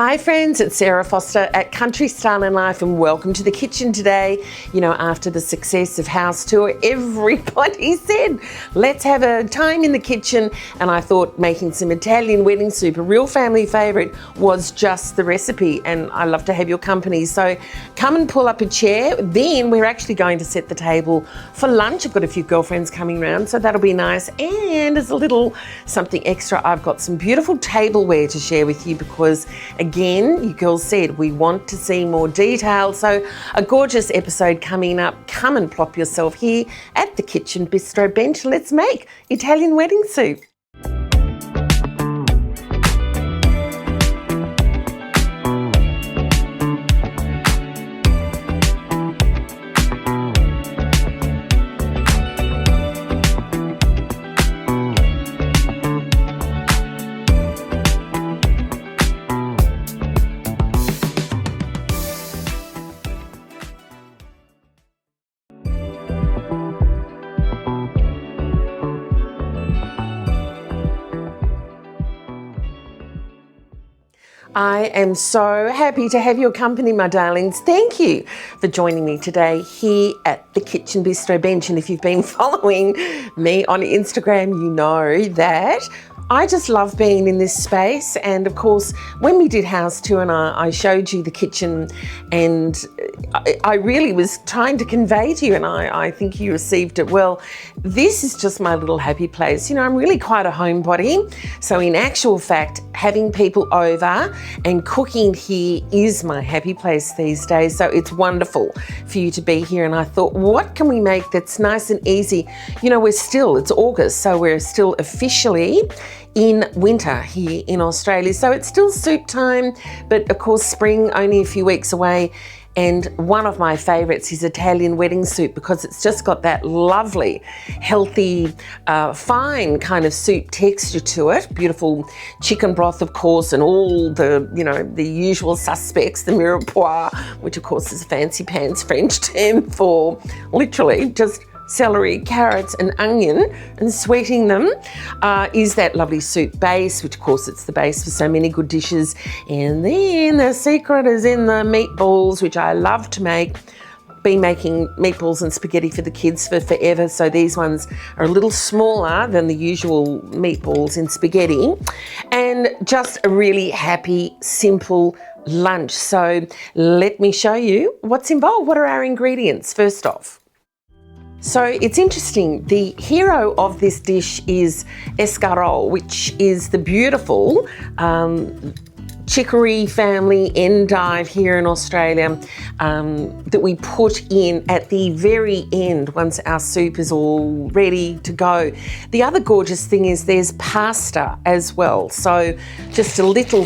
Hi friends, it's Sarah Foster at Country Style and Life and welcome to the kitchen today. You know, after the success of House Tour, everybody said, let's have a time in the kitchen, and I thought making some Italian wedding soup, a real family favourite, was just the recipe, and I love to have your company. So come and pull up a chair. Then we're actually going to set the table for lunch. I've got a few girlfriends coming round, so that'll be nice. And as a little something extra, I've got some beautiful tableware to share with you because again, you girls said we want to see more detail, so a gorgeous episode coming up. Come and plop yourself here at the kitchen bistro bench. Let's make Italian wedding soup. I am so happy to have your company, my darlings. Thank you for joining me today here at the Kitchen Bistro Bench. And if you've been following me on Instagram, you know that I just love being in this space. And of course, when we did House Tour and I showed you the kitchen, and I really was trying to convey to you, and I think you received it well, this is just my little happy place. You know, I'm really quite a homebody. So in actual fact, having people over and cooking here is my happy place these days. So it's wonderful for you to be here. And I thought, what can we make that's nice and easy? You know, it's August, so we're still officially in winter here in Australia. So it's still soup time, but of course spring only a few weeks away. And one of my favourites is Italian wedding soup because it's just got that lovely, healthy, fine kind of soup texture to it. Beautiful chicken broth, of course, and all the, you know, the usual suspects, the mirepoix, which of course is a fancy pants French term for literally just celery, carrots and onion, and sweating them is that lovely soup base, which of course it's the base for so many good dishes. And then the secret is in the meatballs, which I love to make. Been making meatballs and spaghetti for the kids for forever, so these ones are a little smaller than the usual meatballs in spaghetti, and just a really happy, simple lunch. So let me show you what's involved. What are our ingredients first off? So it's interesting, the hero of this dish is escarole, which is the beautiful chicory family endive here in Australia that we put in at the very end once our soup is all ready to go. The other gorgeous thing is there's pasta as well. So just a little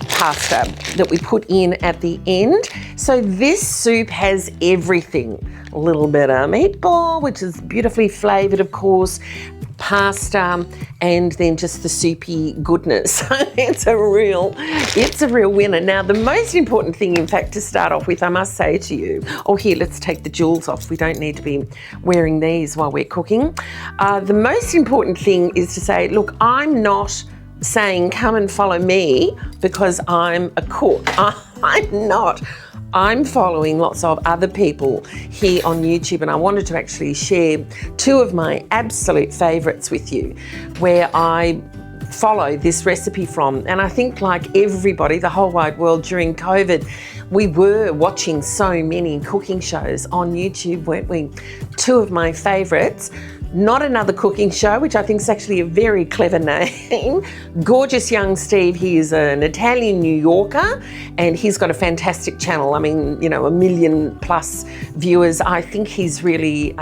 pasta that we put in at the end. So this soup has everything. A little bit of meatball, which is beautifully flavoured, of course, pasta, and then just the soupy goodness. It's a real winner. Now, the most important thing, in fact, to start off with, I must say to you, here, let's take the jewels off. We don't need to be wearing these while we're cooking. The most important thing is to say, look, I'm not saying come and follow me because I'm a cook. I'm not. I'm following lots of other people here on YouTube, and I wanted to actually share two of my absolute favourites with you where I follow this recipe from. And I think like everybody, the whole wide world during COVID, we were watching so many cooking shows on YouTube, weren't we? Two of my favourites. Not Another Cooking Show, which I think is actually a very clever name. Gorgeous young Steve, he is an Italian New Yorker, and he's got a fantastic channel. I mean, you know, 1 million plus viewers. I think he's really,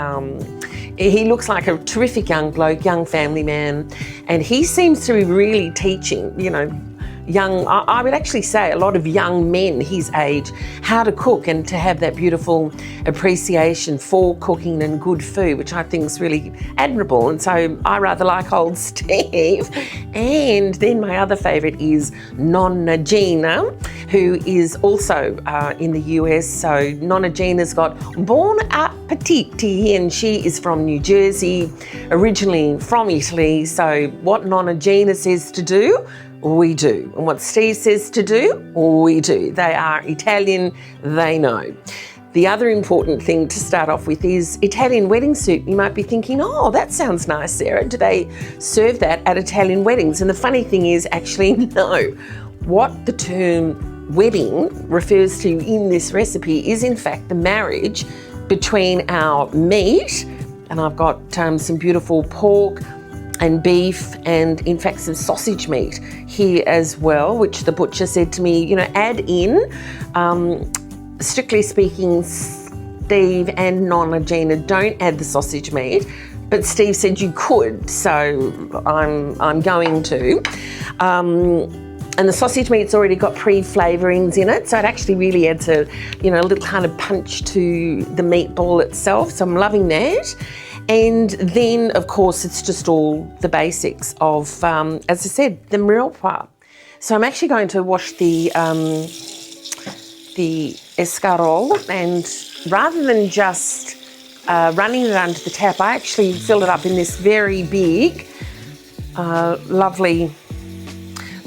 he looks like a terrific young bloke, young family man, and he seems to be really teaching, you know, I would actually say a lot of young men his age how to cook and to have that beautiful appreciation for cooking and good food, which I think is really admirable. And so I rather like old Steve. And then my other favourite is Nonna Gina, who is also in the US. So Nonna Gina's got Buon Appetiti, and she is from New Jersey, originally from Italy. So what Nonna Gina says to do, we do. And what Steve says to do, we do. They are Italian, they know. The other important thing to start off with is Italian wedding soup. You might be thinking, oh, that sounds nice, Sarah. Do they serve that at Italian weddings? And the funny thing is, actually, no. What the term wedding refers to in this recipe is, in fact, the marriage between our meat, and I've got some beautiful pork and beef and, in fact, some sausage meat here as well, which the butcher said to me, you know, add in. Strictly speaking, Steve and Nonna Gina don't add the sausage meat, but Steve said you could, so I'm going to. And the sausage meat's already got pre-flavourings in it, so it actually really adds a, you know, a little kind of punch to the meatball itself. So I'm loving that. And then, of course, it's just all the basics of, as I said, the mirepoix. So I'm actually going to wash the escarole, and rather than just running it under the tap, I actually fill it up in this very big, lovely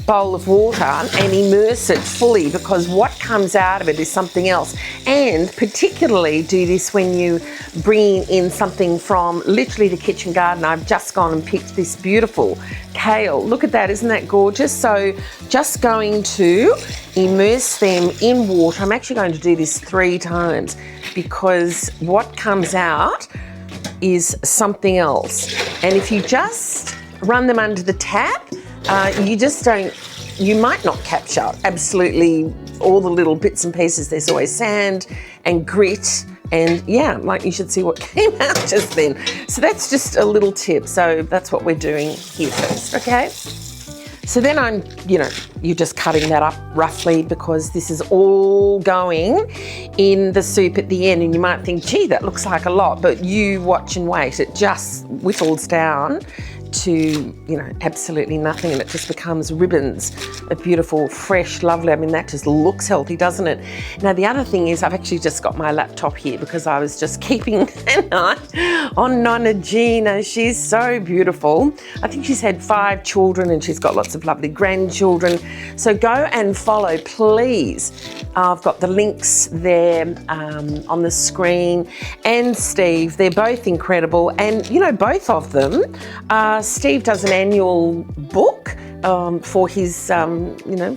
bowl of water and immerse it fully, because what comes out of it is something else. And particularly do this when you bring in something from literally the kitchen garden. I've just gone and picked this beautiful kale. Look at that, isn't that gorgeous? So just going to immerse them in water. I'm actually going to do this 3 times, because what comes out is something else. And if you just run them under the tap, you might not capture absolutely all the little bits and pieces. There's always sand and grit, and yeah, like you should see what came out just then. So that's just a little tip. So that's what we're doing here first, okay? So then you're just cutting that up roughly, because this is all going in the soup at the end. And you might think, gee, that looks like a lot, but you watch and wait. It just whittles down to, you know, absolutely nothing, and it just becomes ribbons of beautiful, fresh, lovely. I mean, that just looks healthy, doesn't it? Now, the other thing is I've actually just got my laptop here because I was just keeping an eye on Nonna Gina. She's so beautiful. I think she's had 5 children and she's got lots of lovely grandchildren. So go and follow, please. I've got the links there on the screen. And Steve, they're both incredible. And, you know, both of them Steve does an annual book for his,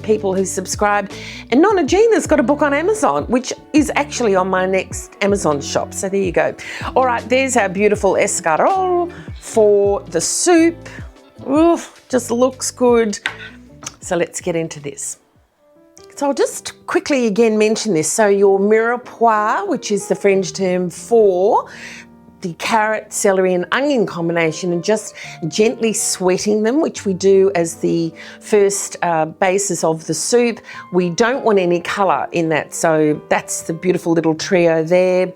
people who subscribe. And Nonna Gina's got a book on Amazon, which is actually on my next Amazon shop. So there you go. All right, there's our beautiful escarole for the soup. Oof, just looks good. So let's get into this. So I'll just quickly again mention this. So your mirepoix, which is the French term for the carrot, celery and onion combination, and just gently sweating them, which we do as the first basis of the soup. We don't want any colour in that, so that's the beautiful little trio there.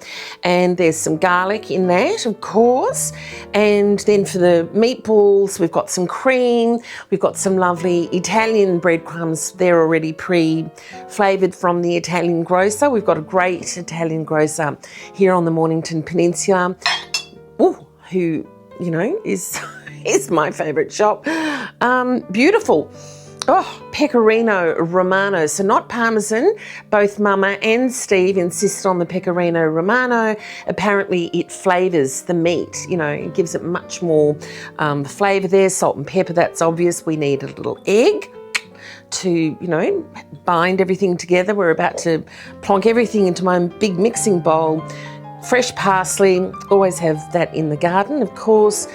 And there's some garlic in that, of course. And then for the meatballs, we've got some cream, we've got some lovely Italian breadcrumbs. They're already pre-flavoured from the Italian grocer. We've got a great Italian grocer here on the Mornington Peninsula, who, you know, is my favourite shop. Beautiful. Oh, pecorino romano. So not parmesan. Both Mama and Steve insist on the pecorino romano. Apparently it flavours the meat. You know, it gives it much more flavour there. Salt and pepper, that's obvious. We need a little egg to, you know, bind everything together. We're about to plonk everything into my big mixing bowl. Fresh parsley, always have that in the garden, of course.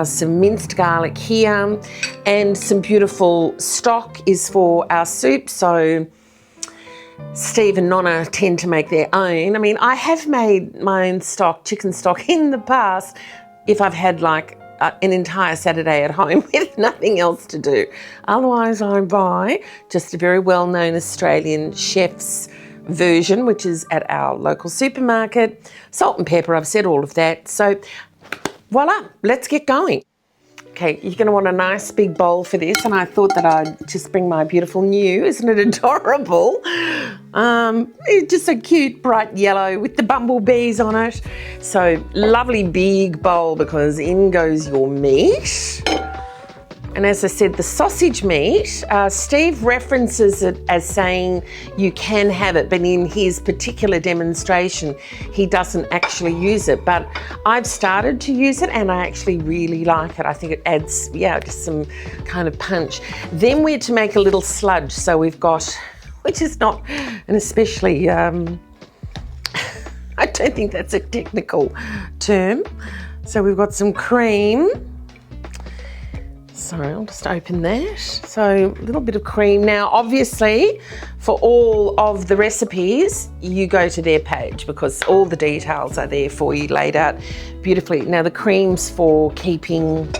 Some minced garlic here, and some beautiful stock is for our soup. So Steve and Nonna tend to make their own. I mean, I have made my own stock, chicken stock, in the past if I've had like an entire Saturday at home with nothing else to do. Otherwise, I buy just a very well-known Australian chef's version, which is at our local supermarket. Salt and pepper, I've said all of that. So voila, let's get going. Okay, you're going to want a nice big bowl for this, and I thought that I'd just bring my beautiful new, isn't it adorable? It's just a cute bright yellow with the bumblebees on it. So lovely big bowl, because in goes your meat. And as I said, the sausage meat, Steve references it as saying you can have it, but in his particular demonstration, he doesn't actually use it. But I've started to use it and I actually really like it. I think it adds, just some kind of punch. Then we're to make a little sludge. So we've got, which is not an especially, I don't think that's a technical term. So we've got some cream. Sorry, I'll just open that. So a little bit of cream. Now, obviously, for all of the recipes, you go to their page because all the details are there for you, laid out beautifully. Now, the cream's for keeping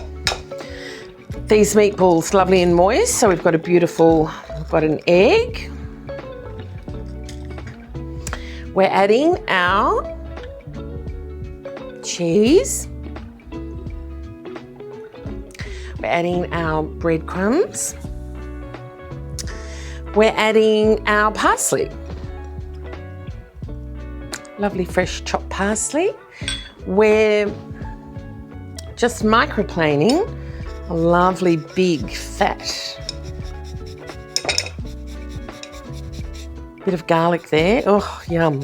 these meatballs lovely and moist. So we've got we've got an egg. We're adding our cheese. We're adding our breadcrumbs. We're adding our parsley. Lovely fresh chopped parsley. We're just microplaning a lovely big fat. Bit of garlic there. Oh, yum.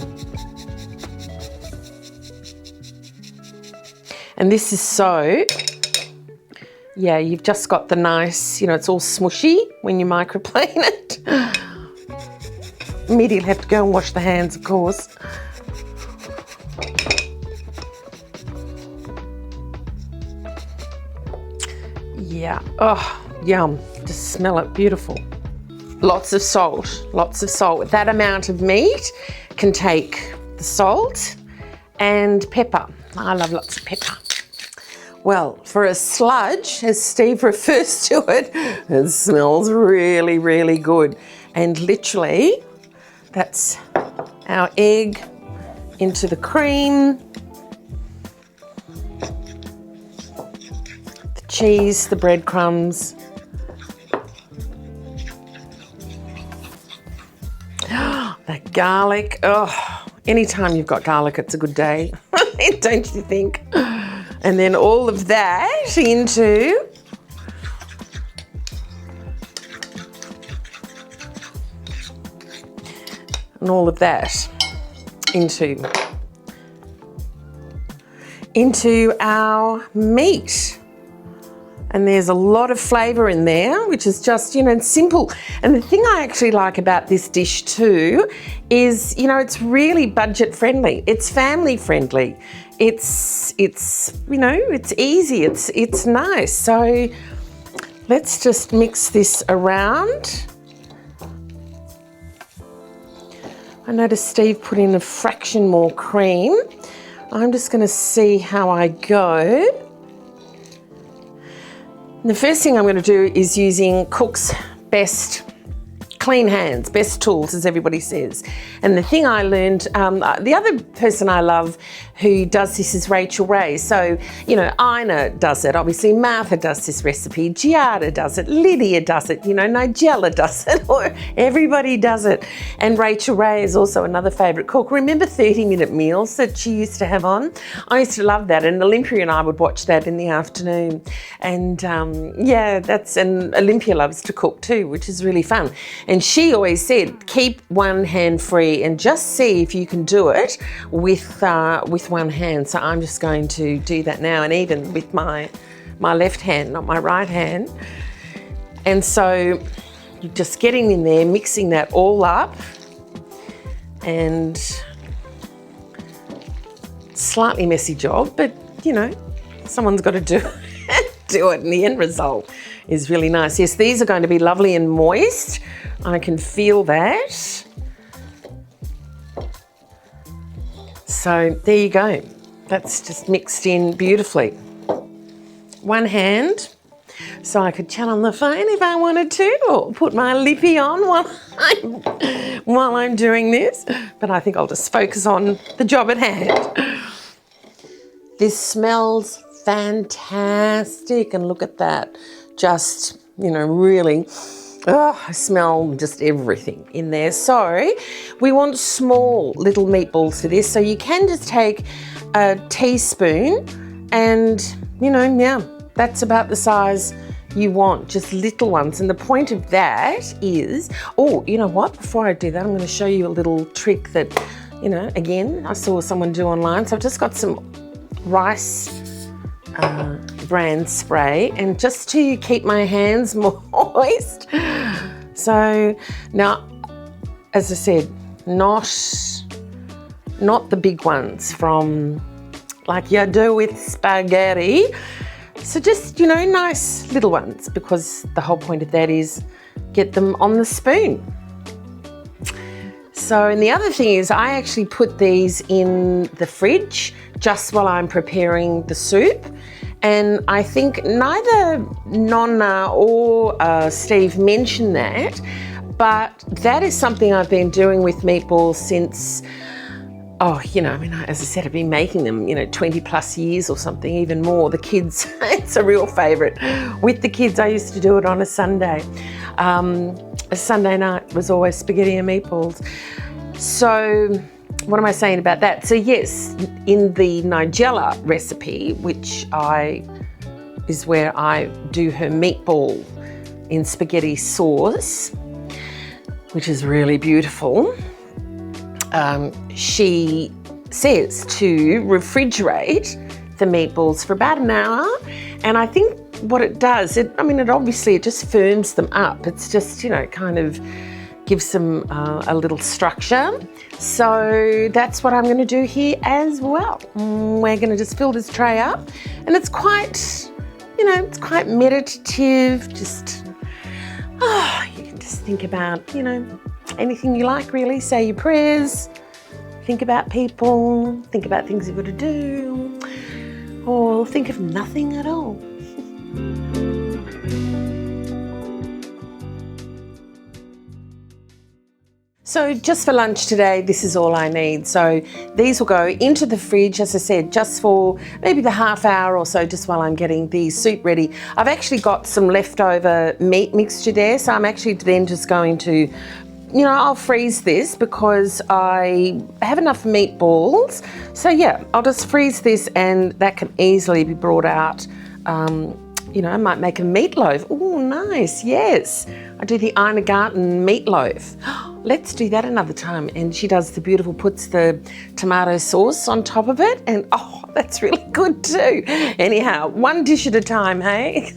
And this is so, you've just got the nice, it's all smushy when you microplane it. Immediately have to go and wash the hands, of course. Yeah, oh, yum. Just smell it, beautiful. Lots of salt, lots of salt. That amount of meat can take the salt and pepper. I love lots of pepper. Well, for a sludge, as Steve refers to it, it smells really, really good. And literally, that's our egg into the cream, the cheese, the breadcrumbs. That garlic, anytime you've got garlic, it's a good day, don't you think? And then all of that into our meat. And there's a lot of flavour in there, which is just, simple. And the thing I actually like about this dish too is, it's really budget friendly. It's family friendly. It's easy. It's nice. So let's just mix this around. I noticed Steve put in a fraction more cream. I'm just going to see how I go. The first thing I'm going to do is using Cook's best clean hands, best tools, as everybody says. And the thing I learned, the other person I love who does this is Rachel Ray. So, Ina does it. Obviously, Martha does this recipe. Giada does it. Lydia does it. Nigella does it. Or everybody does it. And Rachel Ray is also another favourite cook. Remember 30-minute meals that she used to have on? I used to love that. And Olympia and I would watch that in the afternoon. And and Olympia loves to cook too, which is really fun. And she always said, keep one hand free and just see if you can do it with one hand. So I'm just going to do that now, and even with my left hand, not my right hand. And so you're just getting in there, mixing that all up, and slightly messy job, but someone's got to do it, and the end result is really nice. Yes, these are going to be lovely and moist. I can feel that. So there you go. That's just mixed in beautifully. One hand, so I could chat on the phone if I wanted to, or put my lippy on while I'm doing this. But I think I'll just focus on the job at hand. This smells fantastic, and look at that. Just, really, I smell just everything in there. So we want small little meatballs for this. So you can just take a teaspoon and, that's about the size you want just little ones. And the point of that is, oh, you know what? Before I do that, I'm going to show you a little trick that, you know, again, I saw someone do online. So I've just got some rice bran spray, and just to keep my hands moist. So now, as I said, not the big ones from like you do with spaghetti. So just, you know, nice little ones, because the whole point of that is get them on the spoon. So, and the other thing is I actually put these in the fridge just while I'm preparing the soup. And I think neither Nonna or Steve mentioned that, but that is something I've been doing with meatballs since, oh, you know, I mean, as I said, I've been making them, you know, 20 plus years or something, even more. The kids, it's a real favourite. With the kids, I used to do it on a Sunday. A Sunday night was always spaghetti and meatballs. So what am I saying about that? So yes, in the Nigella recipe, which is where I do her meatball in spaghetti sauce, which is really beautiful. She says to refrigerate the meatballs for about an hour, and I think what it does, it just firms them up. It's just, you know, kind of gives them a little structure. So that's what I'm going to do here as well. We're going to just fill this tray up, and it's quite, you know, it's quite meditative. Just, you can just think about, you know, anything you like, really. Say your prayers, think about people, think about things you've got to do, or think of nothing at all. So just for lunch today, this is all I need. So these will go into the fridge, as I said, just for maybe the half hour or so, just while I'm getting the soup ready. I've actually got some leftover meat mixture there, so I'm actually then just going to, you know, I'll freeze this because I have enough meatballs. So yeah, I'll just freeze this, and that can easily be brought out. You know, I might make a meatloaf. Oh, nice, yes. I do the Ina Garten meatloaf. Let's do that another time. And she does the beautiful, puts the tomato sauce on top of it, and oh, that's really good too. Anyhow, one dish at a time, hey?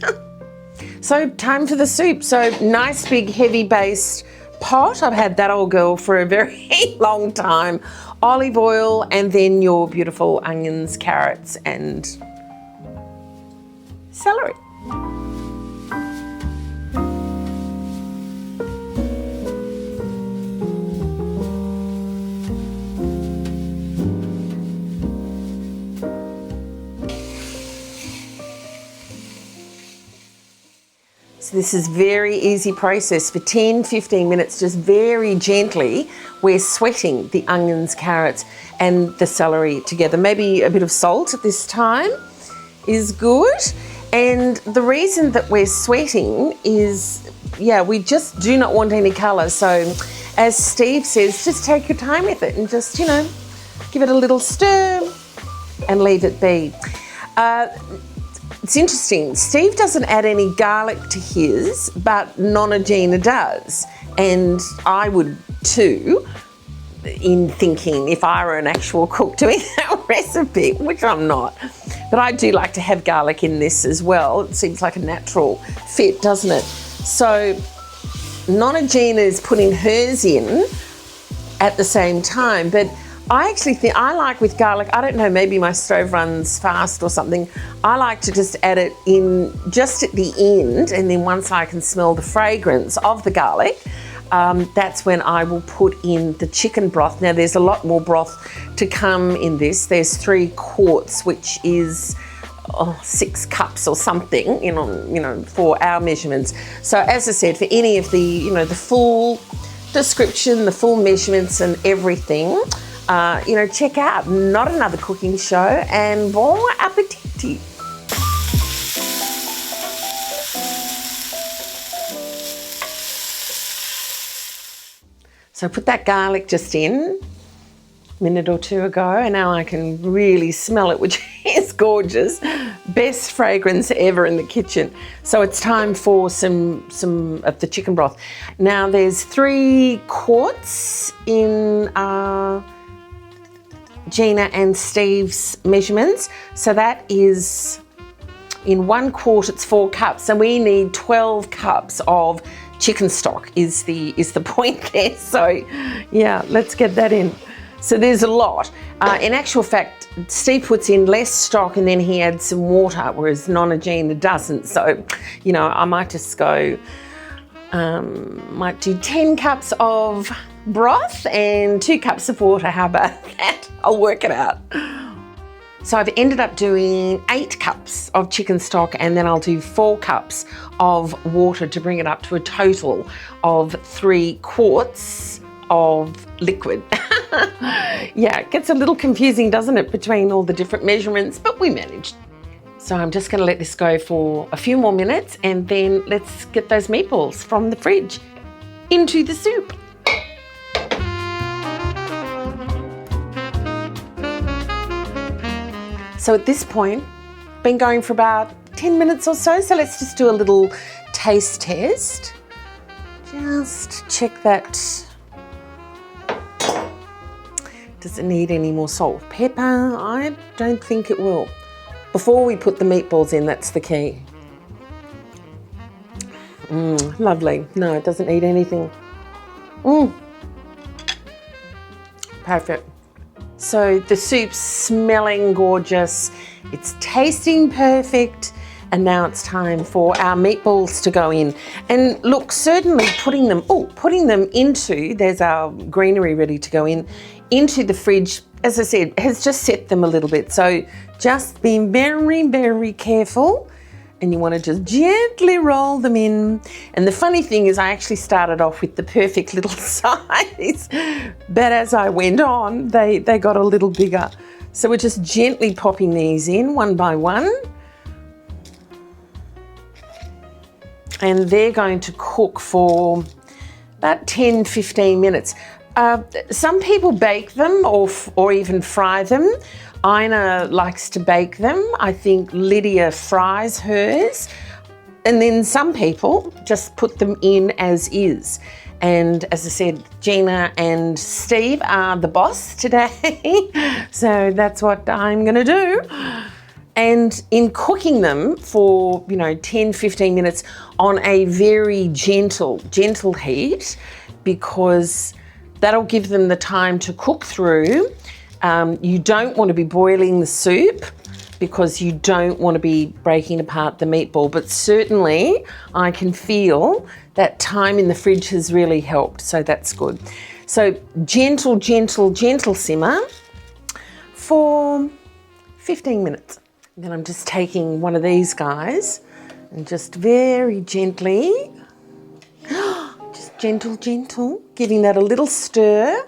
So time for the soup. So nice big heavy based pot. I've had that old girl for a very long time. Olive oil, and then your beautiful onions, carrots, and celery. So this is very easy process. For 10-15 minutes, just very gently, we're sweating the onions, carrots, and the celery together. Maybe a bit of salt at this time is good. And the reason that we're sweating is, yeah, we just do not want any colour. So as Steve says, just take your time with it and just, you know, give it a little stir and leave it be. It's interesting, Steve doesn't add any garlic to his, but Nonna Gina does. And I would too, in thinking if I were an actual cook doing that recipe, which I'm not. But I do like to have garlic in this as well. It seems like a natural fit, doesn't it? So Nonna Gina is putting hers in at the same time, but I actually think I like with garlic, I don't know, maybe my stove runs fast or something. I like to just add it in just at the end, and then once I can smell the fragrance of the garlic, that's when I will put in the chicken broth. Now there's a lot more broth to come in this. There's 3 quarts, which is 6 cups or something, you know, for our measurements. So as I said, for any of the, you know, the full description, the full measurements and everything, you know, check out Not Another Cooking Show, and bon appetit. So I put that garlic just in a minute or two ago, and now I can really smell it, which is gorgeous. Best fragrance ever in the kitchen. So it's time for some of the chicken broth. Now there's 3 quarts in Gina and Steve's measurements. So that is, in 1 quart it's 4 cups, and we need 12 cups of chicken stock is the point there. So yeah, let's get that in. So there's a lot. In actual fact, Steve puts in less stock and then he adds some water, whereas Nonna Gina doesn't. So, you know, I might just go, might do 10 cups of broth and 2 cups of water. How about that? I'll work it out. So I've ended up doing 8 cups of chicken stock, and then I'll do 4 cups of water to bring it up to a total of 3 quarts of liquid. Yeah, it gets a little confusing, doesn't it, between all the different measurements, but we managed. So I'm just going to let this go for a few more minutes, and then let's get those meatballs from the fridge into the soup. So at this point, been going for about 10 minutes or so, so let's just do a little taste test. Just check that. Does it need any more salt? Pepper? I don't think it will. Before we put the meatballs in, that's the key. Lovely. No, it doesn't need anything. Perfect. So the soup's smelling gorgeous. It's tasting perfect. And now it's time for our meatballs to go in. And look, certainly putting them into, there's our greenery ready to go in, into the fridge, as I said, has just set them a little bit. So just be very, very careful, and you want to just gently roll them in. And the funny thing is I actually started off with the perfect little size, but as I went on, they got a little bigger. So we're just gently popping these in one by one. And they're going to cook for about 10-15 minutes. Some people bake them or even fry them. Ina likes to bake them. I think Lydia fries hers. And then some people just put them in as is. And as I said, Gina and Steve are the boss today. So that's what I'm going to do. And in cooking them for, 10-15 minutes on a very gentle heat, because that'll give them the time to cook through. You don't want to be boiling the soup because you don't want to be breaking apart the meatball, but certainly I can feel that time in the fridge has really helped, so that's good. So gentle simmer for 15 minutes. Then I'm just taking one of these guys and just very gently, just gentle, giving that a little stir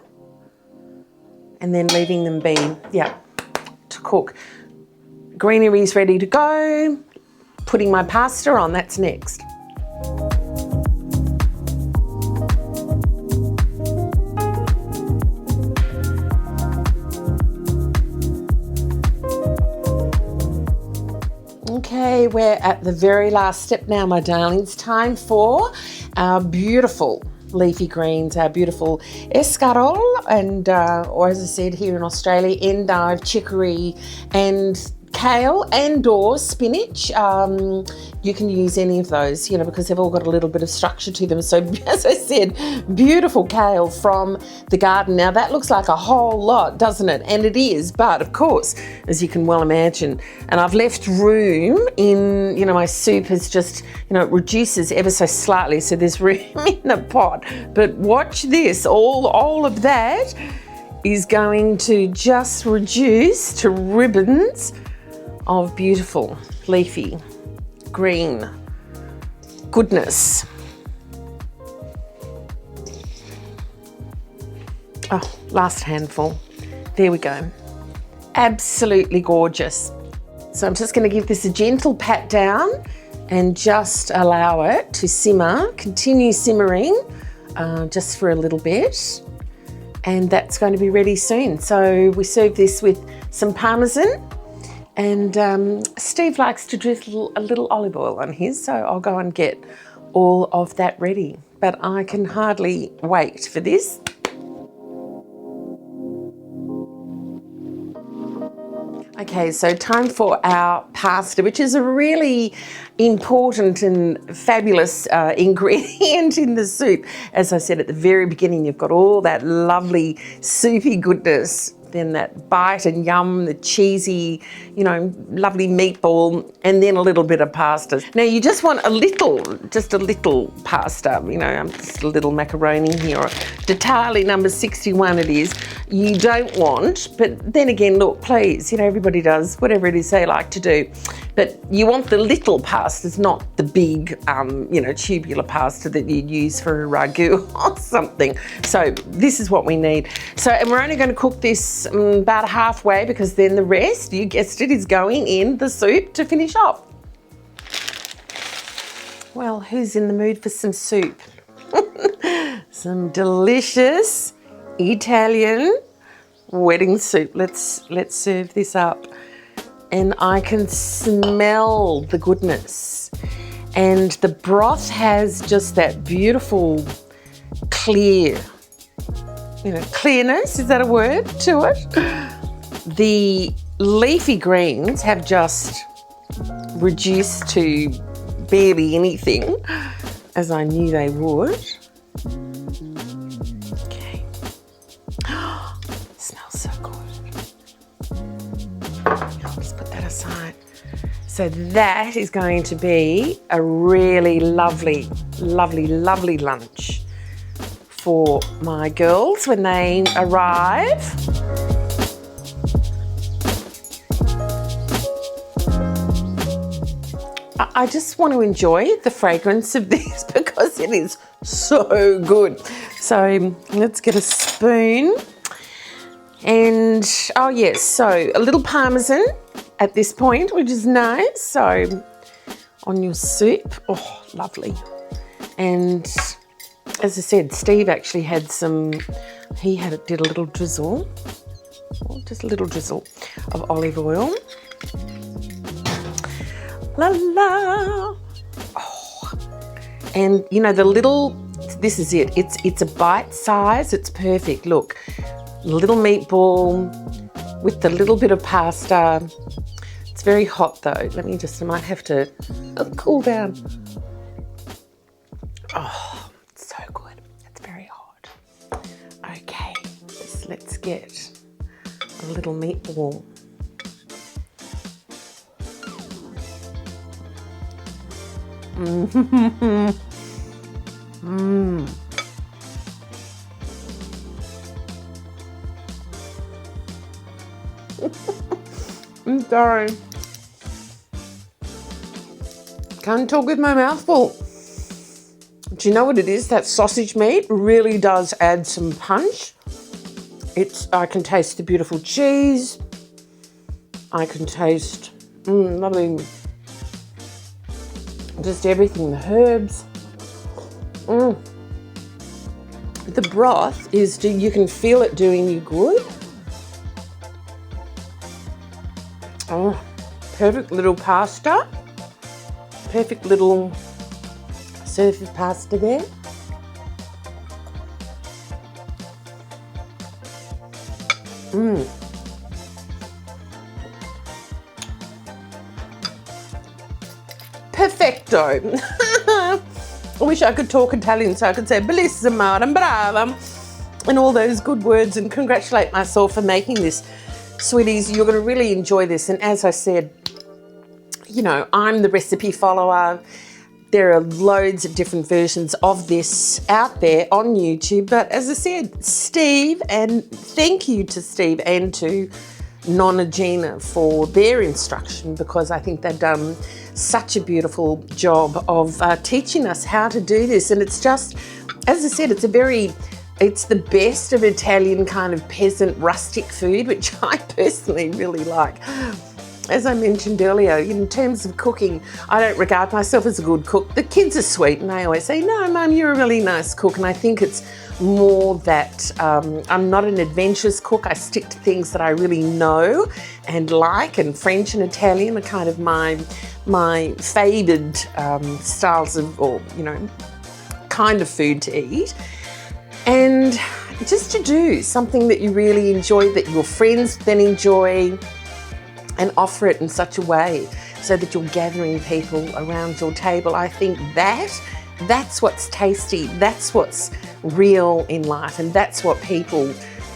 and then leaving them be, to cook. Greenery's ready to go. Putting my pasta on, that's next. Okay, we're at the very last step now, my darlings. Time for our beautiful leafy greens, our beautiful escarole and, or as I said here in Australia, endive, chicory and kale and or spinach. You can use any of those, because they've all got a little bit of structure to them. So as I said, beautiful kale from the garden. Now that looks like a whole lot, doesn't it? And it is, but of course, as you can well imagine, and I've left room in, my soup is just, it reduces ever so slightly, so there's room in the pot. But watch this, all of that is going to just reduce to ribbons of beautiful leafy green goodness. Oh, last handful. There we go. Absolutely gorgeous. So I'm just going to give this a gentle pat down and just allow it to simmer, continue simmering just for a little bit. And that's going to be ready soon. So we serve this with some Parmesan And Steve likes to drizzle a little olive oil on his, so I'll go and get all of that ready. But I can hardly wait for this. Okay, so time for our pasta, which is a really important and fabulous ingredient in the soup. As I said at the very beginning, you've got all that lovely soupy goodness, then that bite and yum, the cheesy, you know, lovely meatball, and then a little bit of pasta. Now you just want a little, just a little pasta, you know, just a little macaroni here, or Ditali number 61 it is. You don't want, but then again, look, please, you know, everybody does whatever it is they like to do. But you want the little pastas, not the big, you know, tubular pasta that you'd use for a ragu or something. So this is what we need. So, and we're only going to cook this about halfway, because then the rest, you guessed it, is going in the soup to finish off. Well, who's in the mood for some soup? Some delicious Italian wedding soup. Let's serve this up. And I can smell the goodness. And the broth has just that beautiful clear, you know, clearness, is that a word to it? The leafy greens have just reduced to barely anything, as I knew they would. Okay. Smells so good. I'll just put that aside. So that is going to be a really lovely, lovely, lovely lunch for my girls when they arrive. I just want to enjoy the fragrance of this because it is so good. So let's get a spoon. And, oh yes, so a little parmesan at this point, which is nice. So on your soup, oh, lovely. And as I said, Steve actually had some, did a little drizzle, just a little drizzle of olive oil. La la. Oh. And you know, the little, this is it. It's a bite size, it's perfect. Look, little meatball with the little bit of pasta. It's very hot though. Let me just, I might have to cool down. Oh, it's so good. It's very hot. Okay, let's get a little meatball. Mm. I'm sorry. Can't talk with my mouth full. Do you know what it is? That sausage meat really does add some punch. I can taste the beautiful cheese. I can taste lovely, just everything, the herbs. The broth is, you can feel it doing you good. Oh, perfect little pasta. Perfect little serve of pasta there. Perfecto. I wish I could talk Italian so I could say bellissima and brava and all those good words and congratulate myself for making this. Sweeties, you're going to really enjoy this. And as I said, you know, I'm the recipe follower. There are loads of different versions of this out there on YouTube. But as I said, Steve, and thank you to Steve and to Nonna Gina for their instruction, because I think they've done such a beautiful job of teaching us how to do this. And it's just, as I said, it's the best of Italian kind of peasant rustic food, which I personally really like. As I mentioned earlier, in terms of cooking, I don't regard myself as a good cook. The kids are sweet and they always say, no, Mum, you're a really nice cook. And I think it's more that I'm not an adventurous cook. I stick to things that I really know and like, and French and Italian are kind of my favoured styles of, or kind of food to eat. And just to do something that you really enjoy, that your friends then enjoy, and offer it in such a way so that you're gathering people around your table. I think that's what's tasty, that's what's real in life, and that's what people,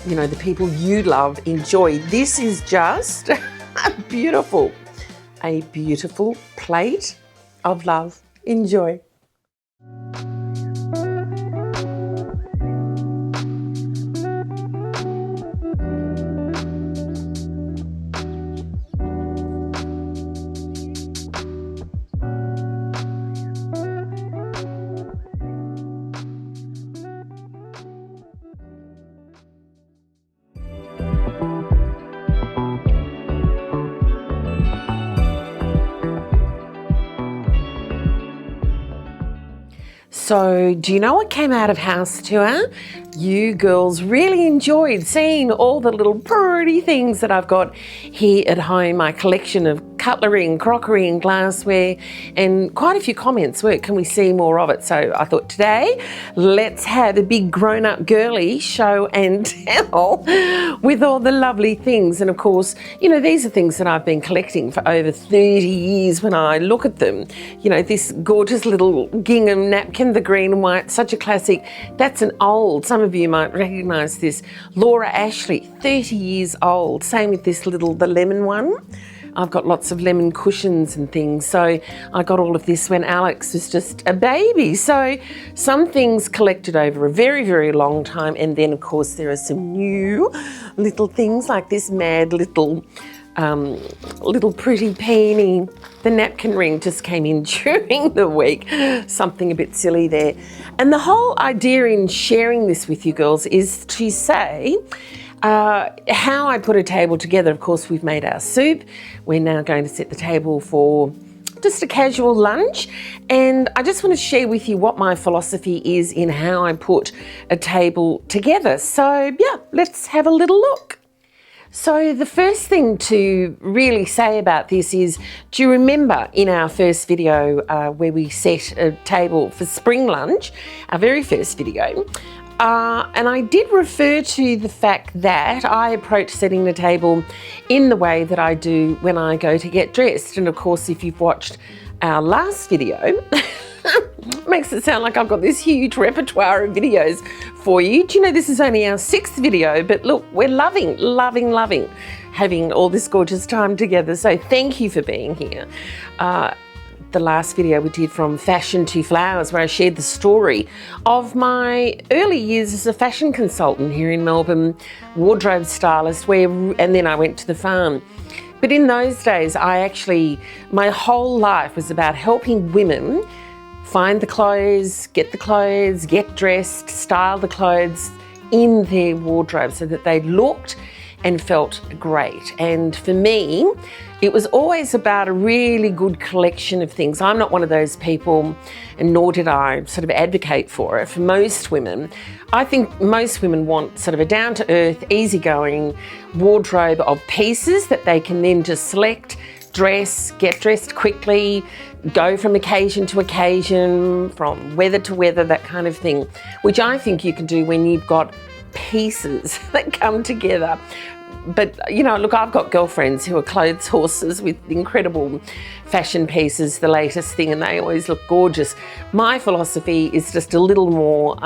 the people you love, enjoy. This is just a beautiful plate of love. Enjoy. So, do you know what came out of house tour? You girls really enjoyed seeing all the little pretty things that I've got here at home, my collection of cutlery and crockery and glassware, and quite a few comments were, can we see more of it? So I thought today, let's have a big grown-up girly show and tell with all the lovely things. And of course, these are things that I've been collecting for over 30 years when I look at them. This gorgeous little gingham napkin, the green and white, such a classic. That's an old, some of you might recognise this, Laura Ashley, 30 years old. Same with this the lemon one. I've got lots of lemon cushions and things. So I got all of this when Alex was just a baby. So some things collected over a very, very long time. And then of course there are some new little things like this mad little pretty peony. The napkin ring just came in during the week. Something a bit silly there. And the whole idea in sharing this with you girls is to say, how I put a table together. Of course, we've made our soup. We're now going to set the table for just a casual lunch. And I just want to share with you what my philosophy is in how I put a table together. So yeah, let's have a little look. So the first thing to really say about this is, do you remember in our first video where we set a table for spring lunch, our very first video, and I did refer to the fact that I approach setting the table in the way that I do when I go to get dressed. And of course, if you've watched our last video, makes it sound like I've got this huge repertoire of videos for you. Do you know this is only our 6th video, but look, we're loving having all this gorgeous time together. So thank you for being here. The last video we did from fashion to flowers, where I shared the story of my early years as a fashion consultant here in Melbourne, wardrobe stylist, and then I went to the farm. But in those days, my whole life was about helping women find the clothes, get dressed, style the clothes in their wardrobe so that they looked and felt great. And for me, it was always about a really good collection of things. I'm not one of those people, and nor did I sort of advocate for it. For most women, I think most women want sort of a down-to-earth, easygoing wardrobe of pieces that they can then just select, dress, get dressed quickly, go from occasion to occasion, from weather to weather, that kind of thing, which I think you can do when you've got pieces that come together. But, look, I've got girlfriends who are clothes horses with incredible fashion pieces, the latest thing, and they always look gorgeous. My philosophy is just a little more,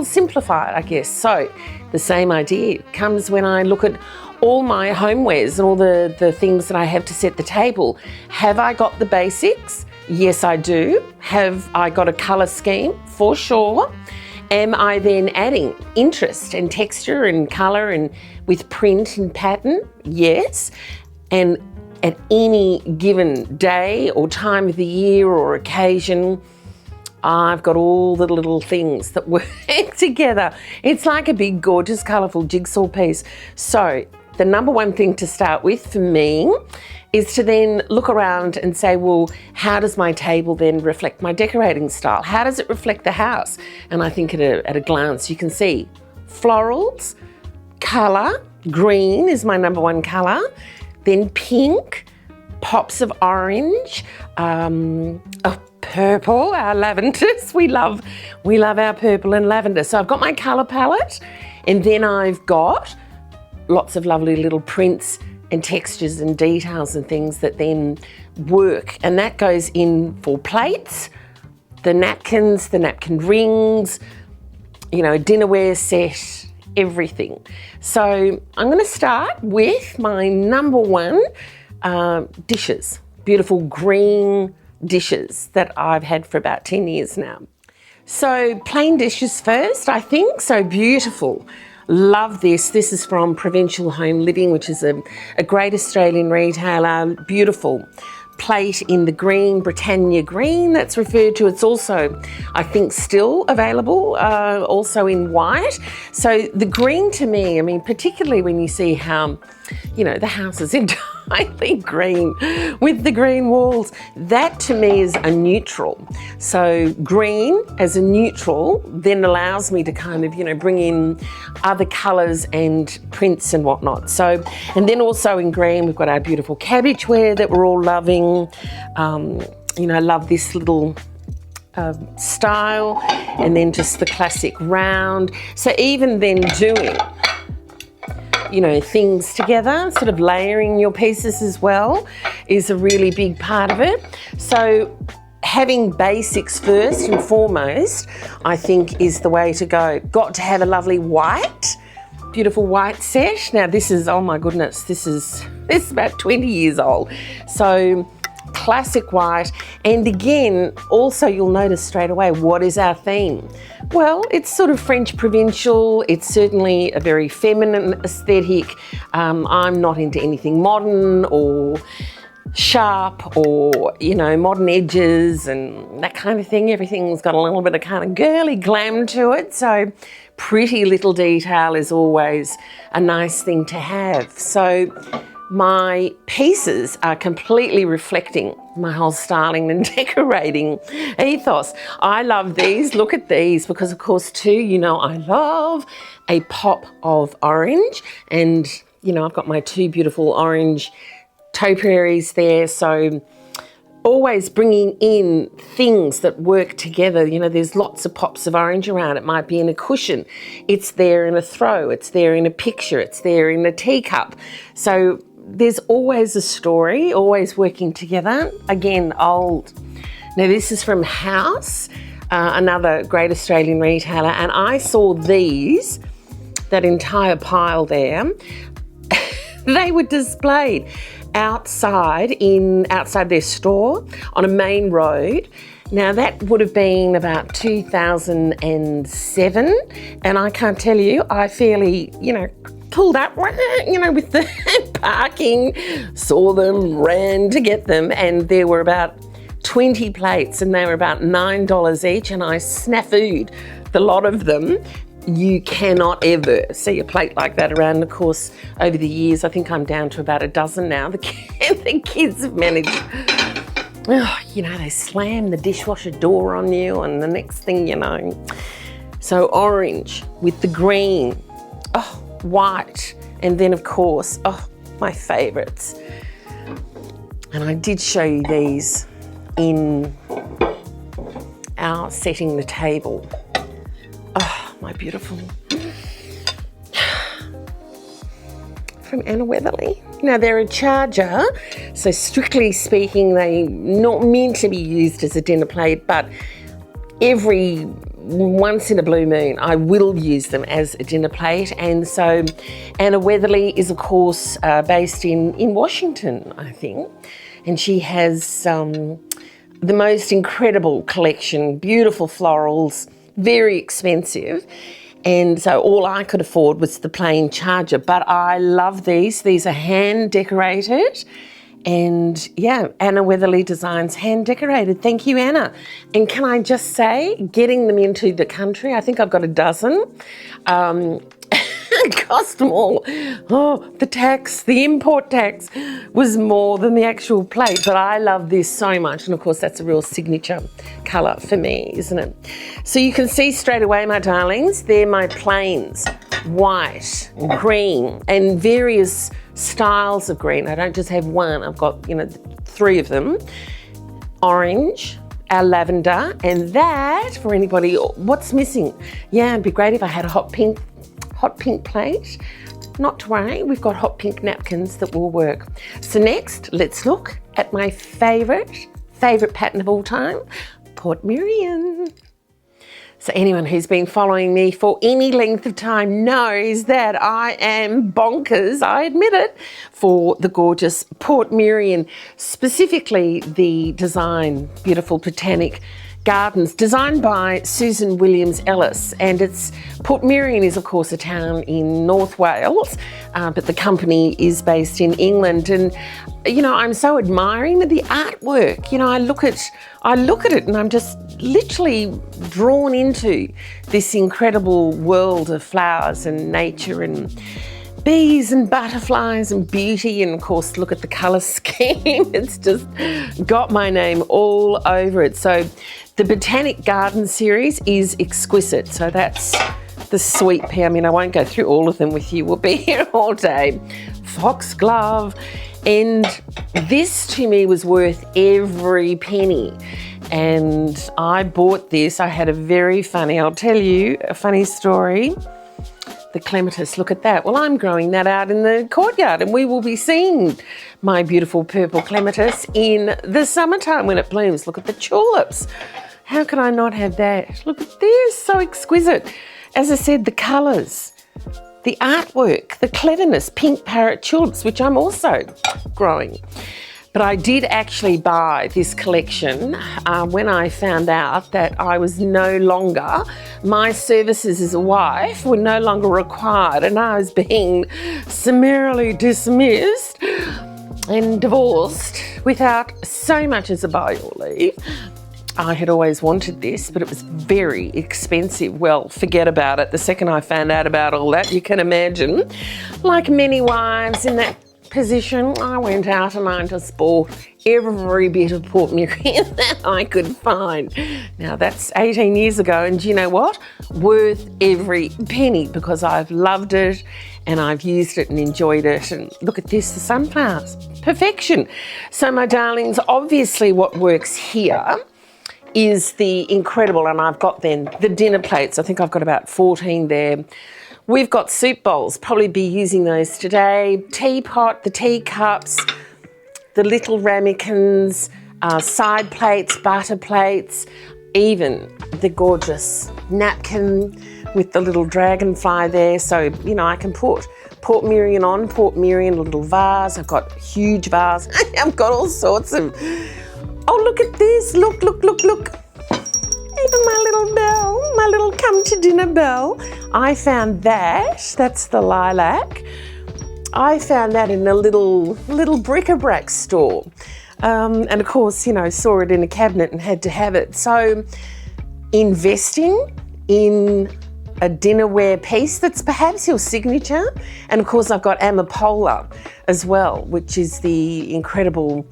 simplified, I guess. So the same idea comes when I look at all my homewares and all the things that I have to set the table. Have I got the basics? Yes, I do. Have I got a colour scheme? For sure. Am I then adding interest and texture and colour and with print and pattern? Yes. And at any given day or time of the year or occasion, I've got all the little things that work together. It's like a big, gorgeous, colourful jigsaw piece. So the number one thing to start with for me is to then look around and say, well, how does my table then reflect my decorating style? How does it reflect the house? And I think at a glance you can see florals, colour, green is my number one colour, then pink, pops of orange, purple, our lavenders. We love our purple and lavender. So I've got my colour palette, and then I've got lots of lovely little prints and textures and details and things that then work. And that goes in for plates, the napkins, the napkin rings, you know, dinnerware set, everything. So I'm going to start with my number one dishes, beautiful green dishes that I've had for about 10 years now. So plain dishes first, I think, so beautiful. Love this. This is from Provincial Home Living, which is a great Australian retailer. Beautiful plate in the green, Britannia green that's referred to. It's also, I think, still available, also in white. So the green to me, I mean, particularly when you see how, you know, the house is entirely green with the green walls, that to me is a neutral. So green as a neutral then allows me to kind of, you know, bring in other colours and prints and whatnot. So, and then also in green, we've got our beautiful cabbageware that we're all loving. You know, I love this little style, and then just the classic round. So even then doing, you know, things together, sort of layering your pieces as well is a really big part of it. So having basics first and foremost, I think, is the way to go. Got to have a lovely white, beautiful white set. Now this is, oh my goodness, this is about 20 years old. So classic white. And again, also you'll notice straight away, what is our theme? Well, it's sort of French provincial. It's certainly a very feminine aesthetic. I'm not into anything modern or sharp or, you know, modern edges and that kind of thing. Everything's got a little bit of kind of girly glam to it. So pretty little detail is always a nice thing to have. So my pieces are completely reflecting my whole styling and decorating ethos. I love these. Look at these, because of course too, you know, I love a pop of orange, and you know, I've got my two beautiful orange topiaries there. So always bringing in things that work together. You know, there's lots of pops of orange around. It might be in a cushion. It's there in a throw. It's there in a picture. It's there in a teacup. So there's always a story, always working together. Again, old. Now this is from House, another great Australian retailer, and I saw these, that entire pile there. They were displayed outside their store on a main road. Now that would have been about 2007, and I can't tell you, I fairly, you know, pulled up, you know, with the parking, saw them, ran to get them, and there were about 20 plates and they were about $9 each, and I snafu'd the lot of them. You cannot ever see a plate like that around. Of course, over the years, I think I'm down to about a dozen now. The kids have managed, you know, they slam the dishwasher door on you, and the next thing you know. So orange with the green, white, and then of course, my favourites. And I did show you these in our setting the table. My beautiful, from Anna Weatherly. Now they're a charger, so strictly speaking, they're not meant to be used as a dinner plate, but every once in a blue moon, I will use them as a dinner plate. And so Anna Weatherly is, of course, based in Washington, I think. And she has the most incredible collection, beautiful florals, very expensive. And so all I could afford was the plain charger. But I love these. These are hand decorated. And yeah, Anna Weatherly Designs, hand decorated. Thank you, Anna. And can I just say, getting them into the country, I think I've got a dozen. It cost more. Oh, the tax, the import tax was more than the actual plate, but I love this so much. And of course, that's a real signature colour for me, isn't it? So you can see straight away, my darlings, they're my plains, white, green, and various styles of green. I don't just have one, I've got, 3 of them. Orange, our lavender, and that, for anybody, what's missing? Yeah, it'd be great if I had a hot pink plate. Not to worry, we've got hot pink napkins that will work. So next, let's look at my favourite pattern of all time, Port Miriam. So anyone who's been following me for any length of time knows that I am bonkers, I admit it, for the gorgeous Port Miriam, specifically the design, beautiful botanic gardens, designed by Susan Williams Ellis. And Port Miriam is of course a town in North Wales, but the company is based in England. And I'm so admiring of the artwork. I look at it and I'm just literally drawn into this incredible world of flowers and nature and bees and butterflies and beauty, and of course look at the colour scheme. It's just got my name all over it. So the Botanic Garden series is exquisite. So that's the sweet pea. I mean, I won't go through all of them with you. We'll be here all day. Foxglove. And this to me was worth every penny. And I bought this. I had I'll tell you a funny story. The clematis, look at that. Well, I'm growing that out in the courtyard, and we will be seeing my beautiful purple clematis in the summertime when it blooms. Look at the tulips. How can I not have that? Look at this, so exquisite. As I said, the colours, the artwork, the cleverness, pink parrot tulips, which I'm also growing. But I did actually buy this collection when I found out that my services as a wife were no longer required, and I was being summarily dismissed and divorced without so much as a buy or leave. I had always wanted this, but it was very expensive. Well, forget about it. The second I found out about all that, you can imagine, like many wives in that position, I went out and I just bought every bit of Port Miriam that I could find. Now that's 18 years ago, and do you know what? Worth every penny, because I've loved it and I've used it and enjoyed it. And look at this, the sunflowers, perfection. So my darlings, obviously what works here is the incredible, and I've got then the dinner plates. I think I've got about 14 there. We've got soup bowls, probably be using those today. Teapot, the teacups, the little ramekins, side plates, butter plates, even the gorgeous napkin with the little dragonfly there. So, I can put Port Miriam on, Port Miriam, a little vase. I've got a huge vase. I've got all sorts of... Oh, look at this. Look. Even my little bell, my little come to dinner bell. I found that's the lilac. I found that in a little bric-a-brac store. And of course, saw it in a cabinet and had to have it. So investing in a dinnerware piece that's perhaps your signature. And of course, I've got Amapola as well, which is the incredible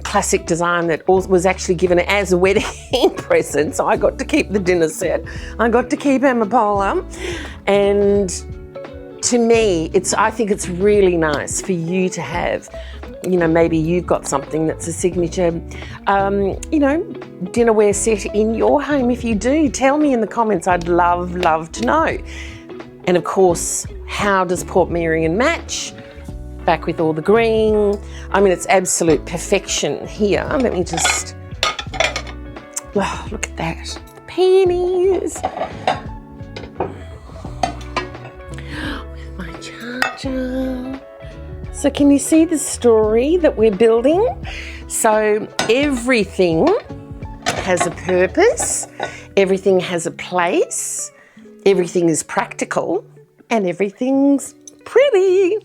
classic design that was actually given as a wedding present. So I got to keep the dinner set. I got to keep Amapola. And to me, I think it's really nice for you to have, maybe you've got something that's a signature, dinnerware set in your home. If you do, tell me in the comments. I'd love to know. And of course, how does Port Miriam match? Back with all the green. I mean, it's absolute perfection here. Let me just, look at that. The peonies. With my charger. So can you see the story that we're building? So everything has a purpose. Everything has a place. Everything is practical. And everything's pretty.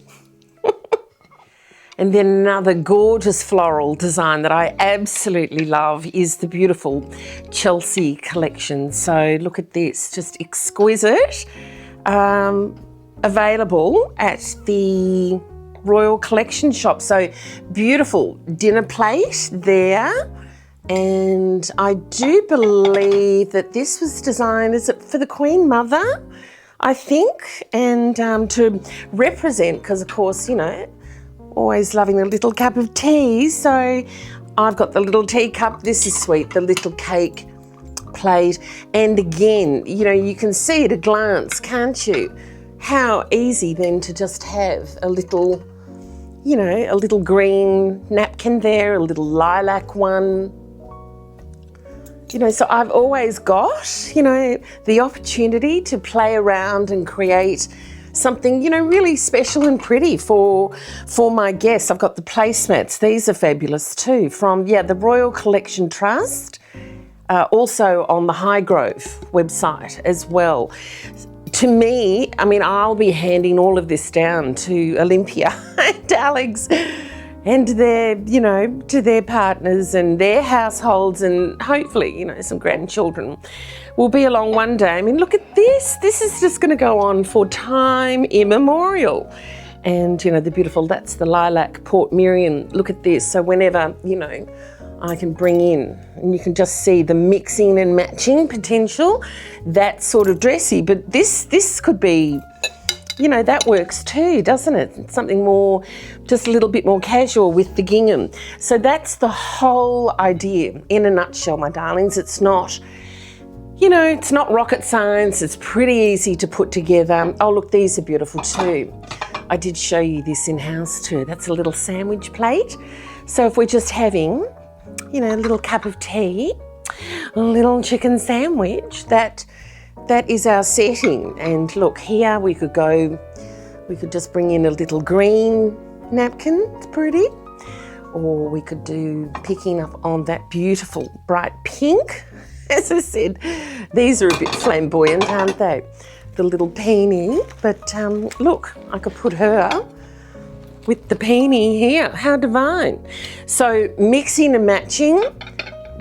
And then another gorgeous floral design that I absolutely love is the beautiful Chelsea collection. So look at this, just exquisite. available at the Royal Collection shop. So beautiful dinner plate there. And I do believe that this was designed, is it for the Queen Mother, I think, and to represent, because of course, you know, always loving a little cup of tea. So I've got the little teacup. This is sweet, the little cake plate. And again, you know, you can see at a glance, can't you, how easy then to just have a little, you know, a little green napkin there, a little lilac one. You know, so I've always got, you know, the opportunity to play around and create something, you know, really special and pretty for my guests. I've got the placemats. These are fabulous too, from, the Royal Collection Trust, also on the Highgrove website as well. To me, I mean, I'll be handing all of this down to Olympia and Alex and their, you know, to their partners and their households, and hopefully, you know, some grandchildren will be along one day. I mean, look at this. This is just going to go on for time immemorial. And, you know, the beautiful, that's the lilac Port Miriam. Look at this. So whenever, you know, I can bring in, and you can just see the mixing and matching potential, that sort of dressy. But this could be, you know, that works too, doesn't it? It's something more, just a little bit more casual with the gingham. So that's the whole idea in a nutshell, my darlings. It's not, you know, it's not rocket science. It's pretty easy to put together. Oh, look, these are beautiful too. I did show you this in-house too. That's a little sandwich plate. So if we're just having, you know, a little cup of tea, a little chicken sandwich, that is our setting. And look, here we could just bring in a little green napkin, it's pretty. Or we could do, picking up on that beautiful bright pink. As I said, these are a bit flamboyant, aren't they? The little peony. But look, I could put her with the peony here. How divine. So mixing and matching.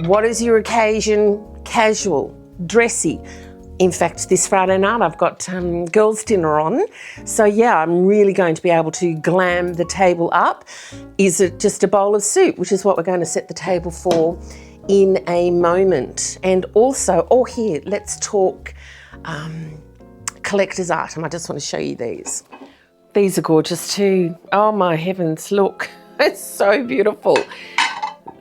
What is your occasion? Casual, dressy. In fact, this Friday night I've got girls' dinner on. So yeah, I'm really going to be able to glam the table up. Is it just a bowl of soup, which is what we're going to set the table for in a moment. And also, here, let's talk collector's item. I just want to show you these. These are gorgeous too. Oh my heavens, look, it's so beautiful.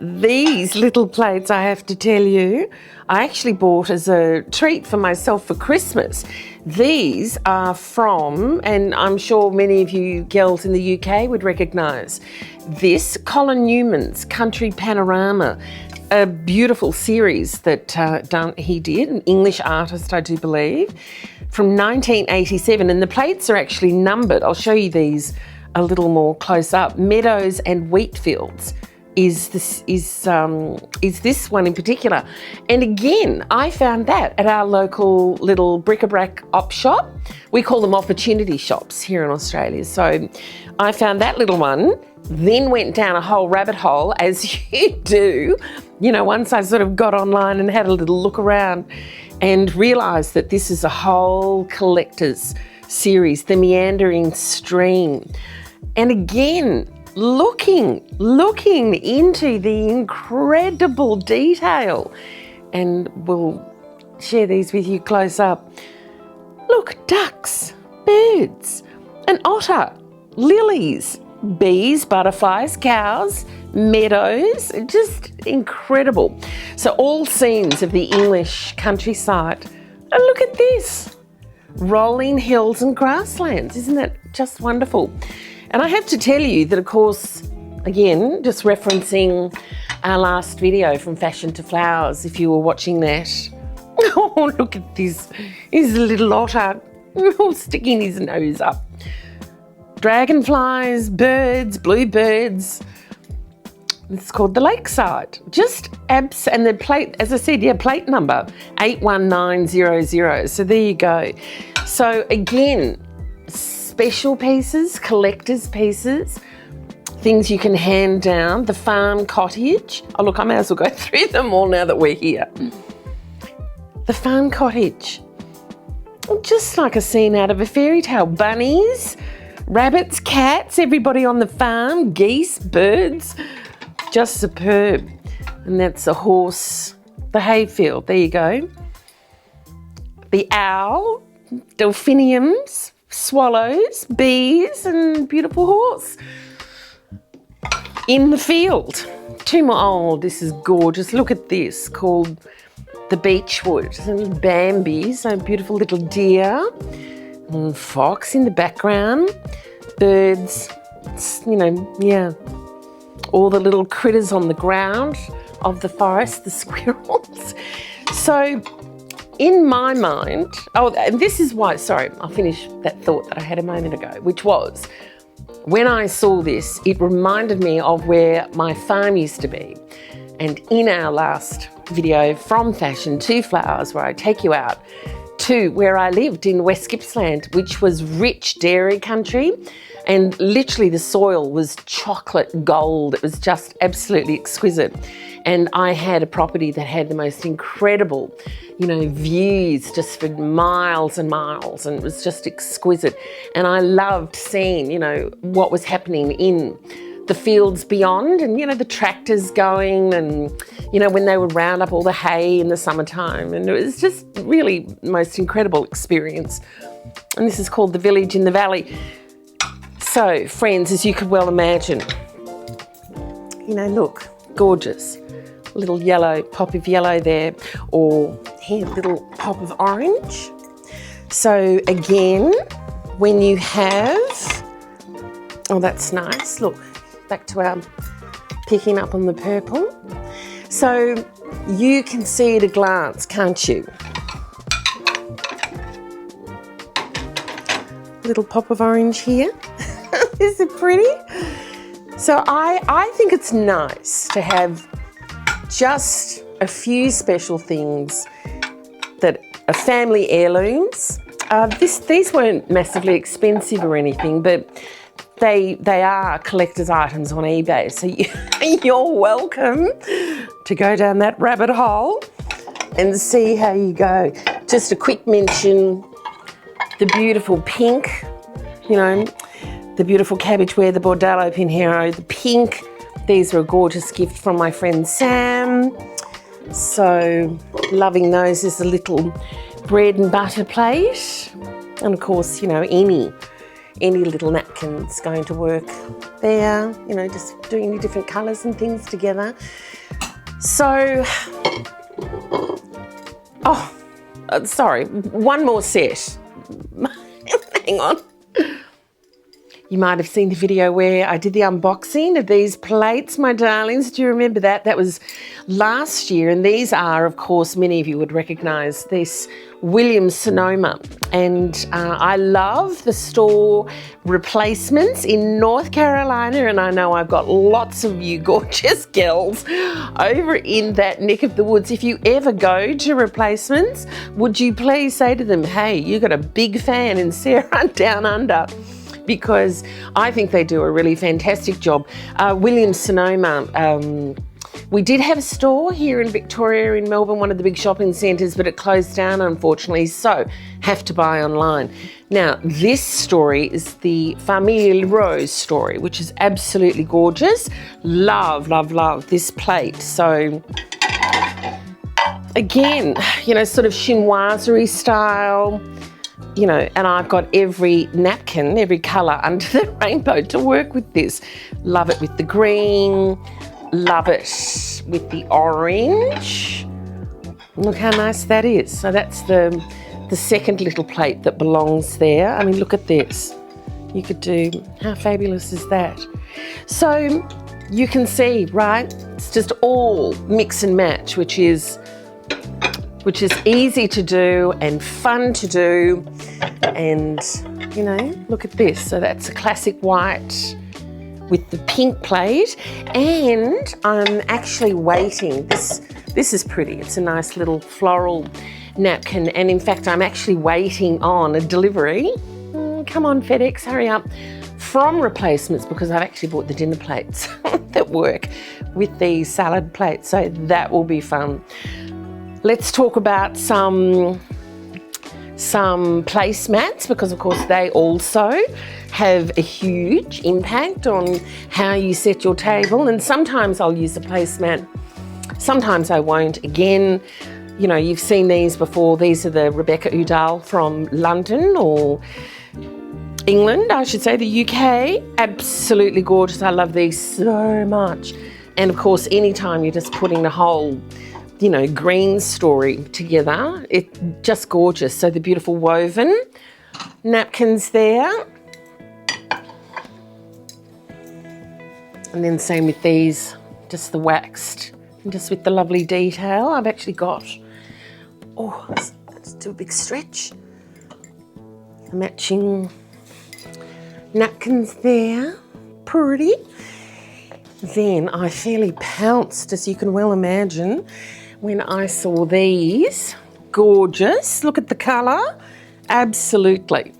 These little plates, I have to tell you, I actually bought as a treat for myself for Christmas. These are from, and I'm sure many of you girls in the UK would recognise this, Colin Newman's Country Panorama, a beautiful series that he did, an English artist, I do believe, from 1987. And the plates are actually numbered. I'll show you these a little more close up. Meadows and wheat fields is this one in particular. And again, I found that at our local little bric-a-brac op shop. We call them opportunity shops here in Australia. So I found that little one, then went down a whole rabbit hole, as you do, you know, once I sort of got online and had a little look around and realised that this is a whole collector's series, the meandering stream. And again, looking into the incredible detail, and we'll share these with you close up. Look, ducks, birds, an otter, lilies, bees, butterflies, cows, meadows, just incredible. So all scenes of the English countryside. And look at this, rolling hills and grasslands. Isn't that just wonderful? And I have to tell you that, of course, again, just referencing our last video from Fashion to Flowers, if you were watching that. Oh, look at this. Here's a little otter sticking his nose up. Dragonflies, birds, bluebirds. It's called the Lakeside. And the plate, as I said, plate number 81900. So there you go. So again, special pieces, collector's pieces, things you can hand down. The farm cottage. Oh look, I may as well go through them all now that we're here. The farm cottage. Just like a scene out of a fairy tale. Bunnies, rabbits, cats, everybody on the farm, geese, birds, just superb. And that's a horse, the hayfield, there you go. The owl, delphiniums, swallows, bees, and beautiful horse. In the field, two more, oh, this is gorgeous. Look at this, called the beechwood. And Bambi, so beautiful little deer, and fox in the background, birds, you know, yeah. All the little critters on the ground of the forest, the squirrels. So in my mind, oh, and this is why, sorry, I'll finish that thought that I had a moment ago, which was, when I saw this, it reminded me of where my farm used to be. And in our last video, From Fashion to Flowers, where I take you out to where I lived in West Gippsland, which was rich dairy country. And literally the soil was chocolate gold. It was just absolutely exquisite. And I had a property that had the most incredible, you know, views just for miles and miles, and it was just exquisite. And I loved seeing, you know, what was happening in the fields beyond, and, you know, the tractors going, and, you know, when they would round up all the hay in the summertime. And it was just really the most incredible experience. And this is called the Village in the Valley. So, friends, as you could well imagine, you know, look, gorgeous. Little yellow, pop of yellow there, or here, little pop of orange. So again, when you have, oh, that's nice. Look, back to our picking up on the purple. So you can see at a glance, can't you? Little pop of orange here. Is it pretty? So I think it's nice to have just a few special things that are family heirlooms. These weren't massively expensive or anything, but they are collector's items on eBay. So you're welcome to go down that rabbit hole and see how you go. Just a quick mention, the beautiful pink, you know, the beautiful cabbageware, the Bordello Pinheiro, the pink. These are a gorgeous gift from my friend Sam. So loving those. There's a little bread and butter plate. And of course, you know, any little napkin's going to work there. You know, just doing your different colours and things together. So, sorry, one more set. Hang on. You might have seen the video where I did the unboxing of these plates, my darlings. Do you remember that? That was last year. And these are, of course, many of you would recognise this Williams-Sonoma. And I love the store replacements in North Carolina. And I know I've got lots of you gorgeous girls over in that neck of the woods. If you ever go to replacements, would you please say to them, hey, you got a big fan in Sarah Down Under? Because I think they do a really fantastic job. Williams-Sonoma, we did have a store here in Victoria, in Melbourne, one of the big shopping centres, but it closed down, unfortunately, so have to buy online. Now, this story is the Famille Rose story, which is absolutely gorgeous. Love, love, love this plate. So, again, you know, sort of chinoiserie style. You know, and I've got every napkin, every colour under the rainbow to work with this. Love it with the green, love it with the orange. Look how nice that is. So that's the second little plate that belongs there. I mean, look at this. You could do, how fabulous is that? So you can see, right? It's just all mix and match, which is easy to do and fun to do. And, you know, look at this. So that's a classic white with the pink plate. And I'm actually waiting. This is pretty. It's a nice little floral napkin. And in fact, I'm actually waiting on a delivery. Come on, FedEx, hurry up. From replacements, because I've actually bought the dinner plates that work with the salad plates. So that will be fun. Let's talk about some some placemats, because of course they also have a huge impact on how you set your table. And sometimes I'll use a placemat, sometimes I won't. Again, you know, you've seen these before. These are the Rebecca Udall from London, or England, I should say, the UK. Absolutely gorgeous. I love these so much. And of course, anytime you're just putting the whole, you know, green story together, it's just gorgeous. So the beautiful woven napkins there. And then same with these, just the waxed, and just with the lovely detail. I've actually got, oh, let's do a big stretch. Matching napkins there, pretty. Then I fairly pounced, as you can well imagine, when I saw these. Gorgeous, look at the colour, absolutely.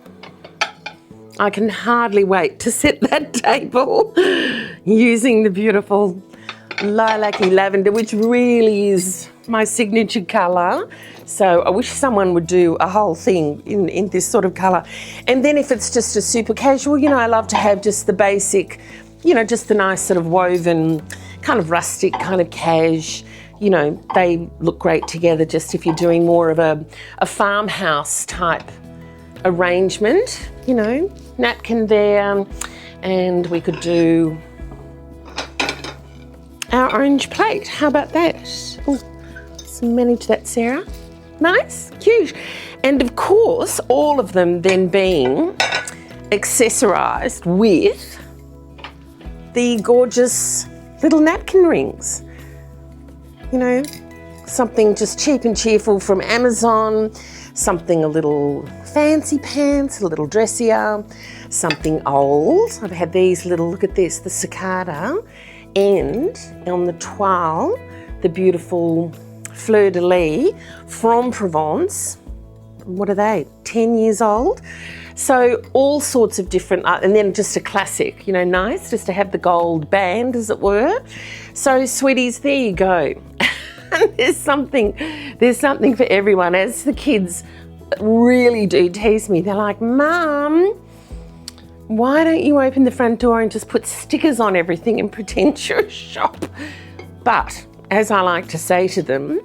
I can hardly wait to set that table using the beautiful lilac-y lavender, which really is my signature colour. So I wish someone would do a whole thing in this sort of colour. And then if it's just a super casual, you know, I love to have just the basic, you know, just the nice sort of woven, kind of rustic, kind of cash. You know, they look great together just if you're doing more of a farmhouse type arrangement, you know, napkin there. And we could do our orange plate. How about that? Oh, let's manage that, Sarah. Nice, cute. And of course, all of them then being accessorised with the gorgeous little napkin rings. You know, something just cheap and cheerful from Amazon, something a little fancy pants, a little dressier, something old. I've had these little, look at this, the cicada, and on the toile, the beautiful fleur-de-lis from Provence. What are they, 10 years old? So all sorts of different, and then just a classic, you know, nice, just to have the gold band, as it were. So sweeties, there you go. there's something for everyone. As the kids really do tease me, they're like, Mum, why don't you open the front door and just put stickers on everything and pretend you're a shop? But as I like to say to them,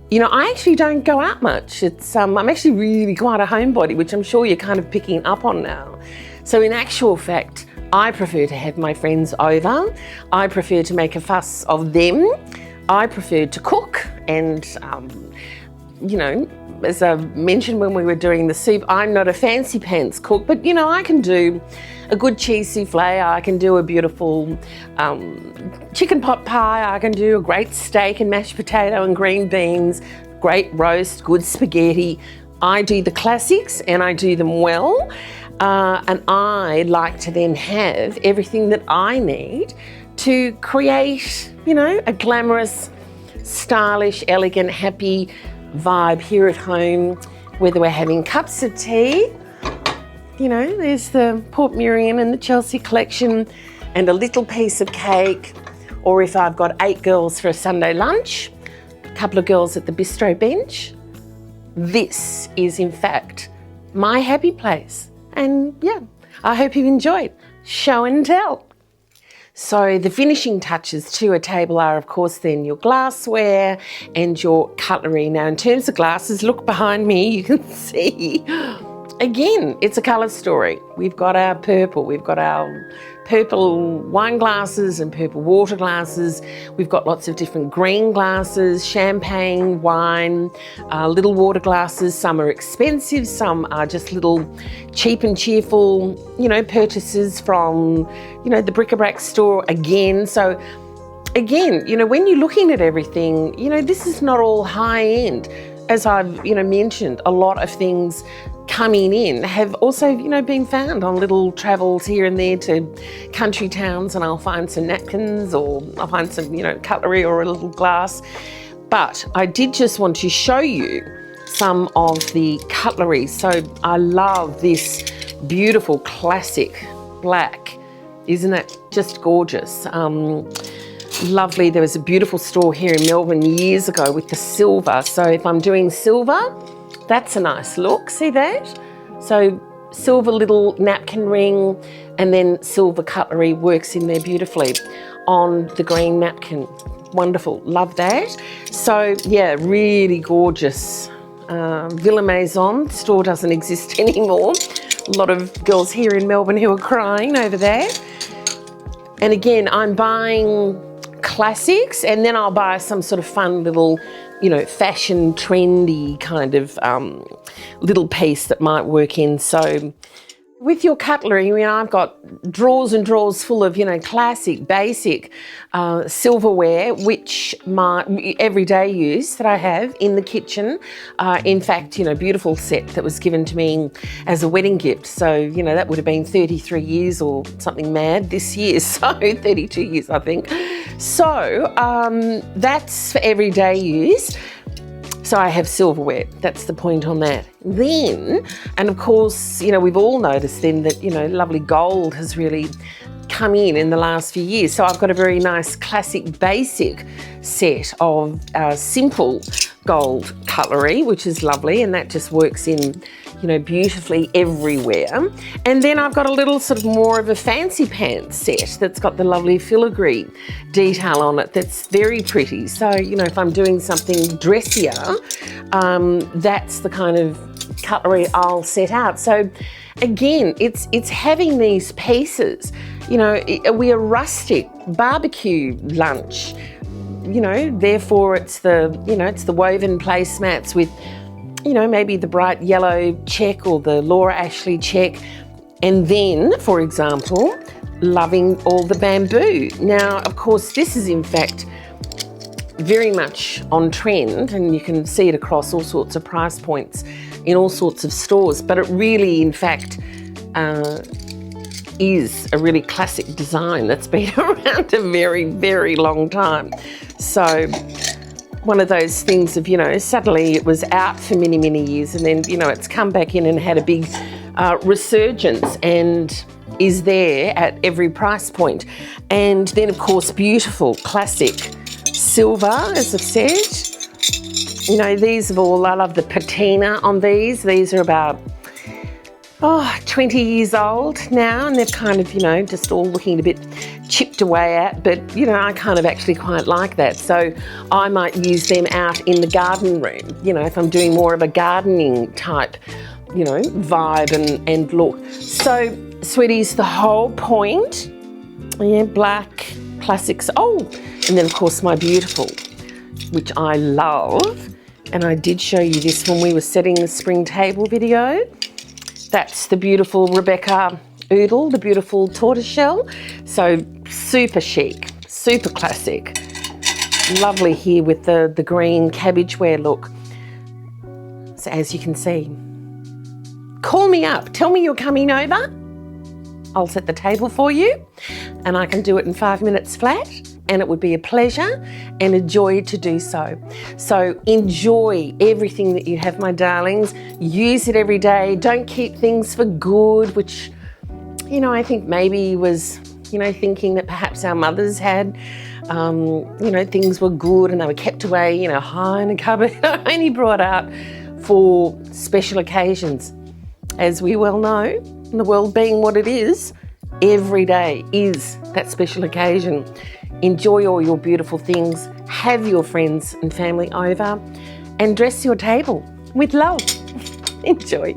you know, I actually don't go out much. I'm actually really quite a homebody, which I'm sure you're kind of picking up on now. So in actual fact, I prefer to have my friends over. I prefer to make a fuss of them. I prefer to cook. And, you know, as I mentioned when we were doing the soup, I'm not a fancy pants cook, but, you know, I can do a good cheese souffle. I can do a beautiful chicken pot pie. I can do a great steak and mashed potato and green beans, great roast, good spaghetti. I do the classics and I do them well. And I like to then have everything that I need to create, you know, a glamorous, stylish, elegant, happy vibe here at home, whether we're having cups of tea. You know, there's the Port Miriam and the Chelsea collection and a little piece of cake. Or if I've got 8 girls for a Sunday lunch, a couple of girls at the bistro bench, this is in fact my happy place. And yeah, I hope you've enjoyed show and tell. So the finishing touches to a table are, of course, then your glassware and your cutlery. Now, in terms of glasses, look behind me, you can see, again, it's a colour story. We've got our purple, we've got our purple wine glasses and purple water glasses. We've got lots of different green glasses, champagne, wine, little water glasses. Some are expensive, some are just little cheap and cheerful, you know, purchases from, you know, the bric-a-brac store again. So again, you know, when you're looking at everything, you know, this is not all high end. As I've, you know, mentioned, a lot of things coming in have also, you know, been found on little travels here and there to country towns, and I'll find some napkins or I'll find some, you know, cutlery or a little glass. But I did just want to show you some of the cutlery. So I love this beautiful classic black. Isn't it just gorgeous? Lovely. There was a beautiful store here in Melbourne years ago with the silver. So if I'm doing silver, That's a nice look, see that? So silver little napkin ring and then silver cutlery works in there beautifully on the green napkin. Wonderful, love that. So yeah, really gorgeous. Villa Maison store doesn't exist anymore. A lot of girls here in Melbourne who are crying over that. And again, I'm buying classics and then I'll buy some sort of fun little, you know, fashion trendy kind of little piece that might work in. So with your cutlery, I've got drawers and drawers full of, classic, basic silverware, which my everyday use that I have in the kitchen. In fact, beautiful set that was given to me as a wedding gift. So, that would have been 33 years or something mad this year. So 32 years, I think. So that's for everyday use. So I have silverware, that's the point on that. Then, and of course, we've all noticed then that, lovely gold has really come in the last few years. So I've got a very nice classic basic set of simple gold cutlery, which is lovely, and that just works in, beautifully everywhere. And then I've got a little sort of more of a fancy pants set that's got the lovely filigree detail on it that's very pretty. So, if I'm doing something dressier, that's the kind of cutlery I'll set out. So again, it's having these pieces. We are rustic barbecue lunch. Therefore it's the woven placemats with, maybe the bright yellow check or the Laura Ashley check. And then, for example, loving all the bamboo. Now, of course, this is in fact very much on trend, and you can see it across all sorts of price points in all sorts of stores, but it really, in fact, is a really classic design that's been around a very, very long time. So one of those things of, suddenly it was out for many, many years, and then, it's come back in and had a big resurgence and is there at every price point. And then, of course, beautiful classic silver, as I've said. These are all, I love the patina on these. These are about 20 years old now, and they're kind of, just all looking a bit chipped away at, but, I kind of actually quite like that. So I might use them out in the garden room, if I'm doing more of a gardening type, vibe and look. So, sweeties, the whole point, black classics. Oh, and then, of course, my beautiful, which I love, and I did show you this when we were setting the spring table video. That's the beautiful Rebecca Oodle, the beautiful tortoiseshell. So super chic, super classic. Lovely here with the green cabbageware look. So as you can see, call me up, tell me you're coming over. I'll set the table for you and I can do it in 5 minutes flat, and it would be a pleasure and a joy to do so. So enjoy everything that you have, my darlings. Use it every day. Don't keep things for good, which, I think maybe was, thinking that perhaps our mothers had, things were good and they were kept away, high in a cupboard, only brought out for special occasions. As we well know, the world being what it is, every day is that special occasion. Enjoy all your beautiful things, have your friends and family over, and dress your table with love. Enjoy.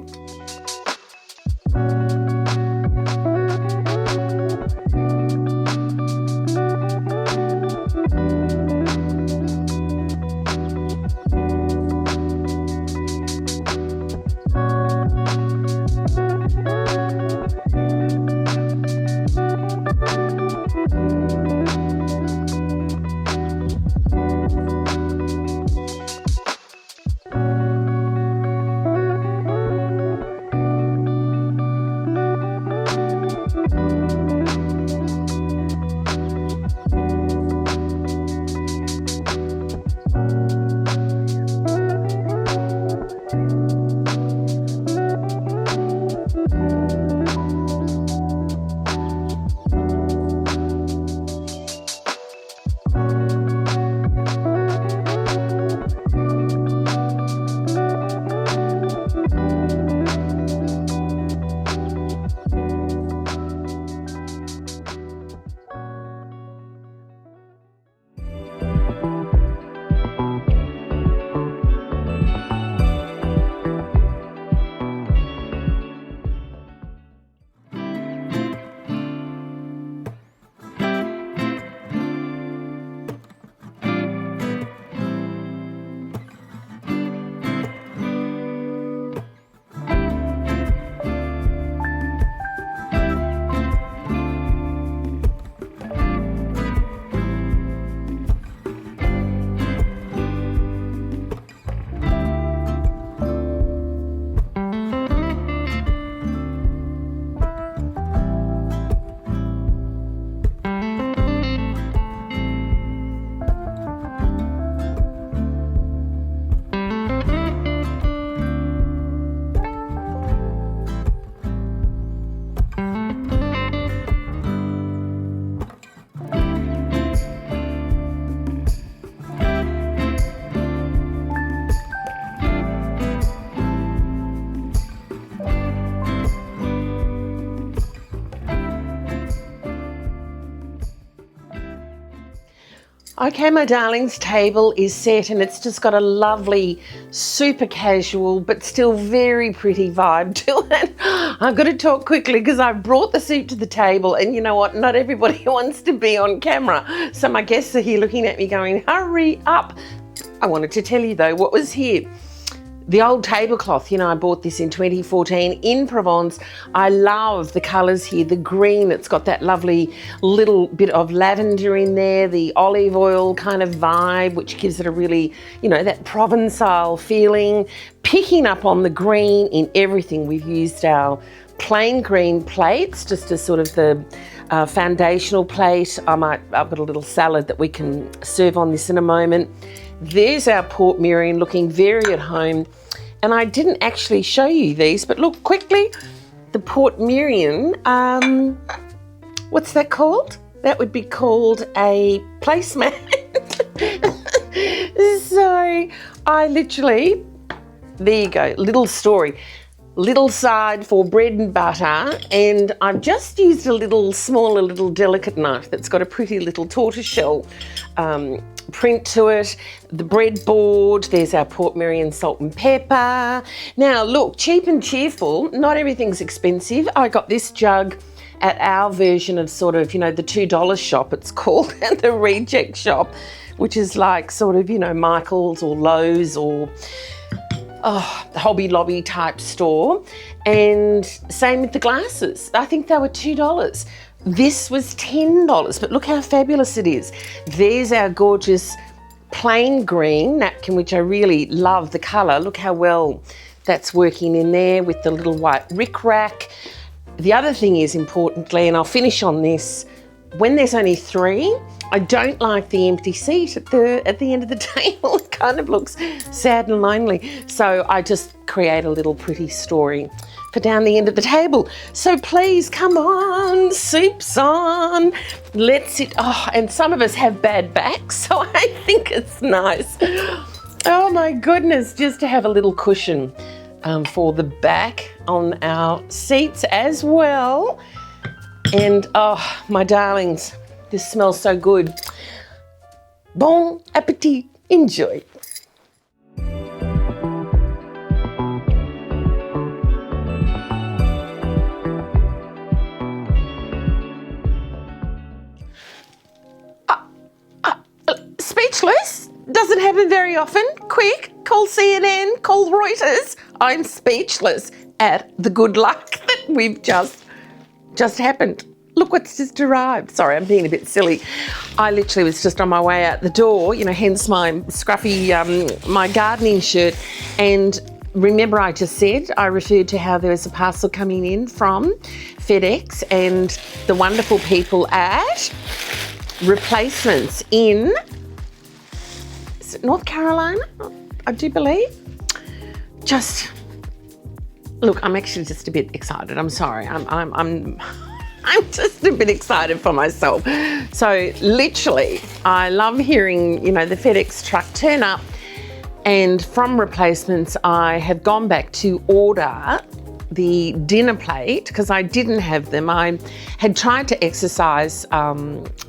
Okay, my darlings, table is set and it's just got a lovely, super casual, but still very pretty vibe to it. I've got to talk quickly because I've brought the soup to the table and you know what? Not everybody wants to be on camera. So my guests are here looking at me going, hurry up. I wanted to tell you though what was here. The old tablecloth, you know, I bought this in 2014 in Provence. I love the colours here, the green, it's got that lovely little bit of lavender in there, the olive oil kind of vibe, which gives it a really, you know, that Provençal feeling. Picking up on the green in everything. We've used our plain green plates, just as sort of the foundational plate. I've got a little salad that we can serve on this in a moment. There's our Port Miriam looking very at home. And I didn't actually show you these, but look quickly, the Port Miriam, what's that called? That would be called a placemat. So I literally, there you go, little story. Little side for bread and butter, and I've just used a little smaller, little delicate knife that's got a pretty little tortoiseshell print to it. The breadboard, there's our Port Miriam salt and pepper. Now look, cheap and cheerful, not everything's expensive. I got this jug at our version of sort of, you know, the $2 shop it's called, and the reject shop, which is like sort of, you know, Michael's or Lowe's or the Hobby Lobby type store. And same with the glasses. I think they were $2. This was $10, but look how fabulous it is. There's our gorgeous plain green napkin, which I really love the colour. Look how well that's working in there with the little white rickrack. The other thing is, importantly, and I'll finish on this, when there's only three, I don't like the empty seat at the end of the table. It kind of looks sad and lonely. So I just create a little pretty story for down the end of the table. So please, come on, soup's on. Let's sit. Oh, and some of us have bad backs, so I think it's nice. Oh my goodness, just to have a little cushion for the back on our seats as well. And oh, my darlings, this smells so good. Bon appetit. Enjoy. Speechless? Doesn't happen very often. Quick, call CNN, call Reuters. I'm speechless at the good luck that we've just happened. Look what's just arrived. Sorry, I'm being a bit silly. I literally was just on my way out the door, you know, hence my scruffy, my gardening shirt. And remember I just said, I referred to how there was a parcel coming in from FedEx and the wonderful people at Replacements in, is it North Carolina? I do believe. Just, look, I'm actually just a bit excited. I'm sorry. I'm just a bit excited for myself. So literally, I love hearing, you know, the FedEx truck turn up, and from Replacements, I have gone back to order the dinner plate because I didn't have them. I had tried to exercise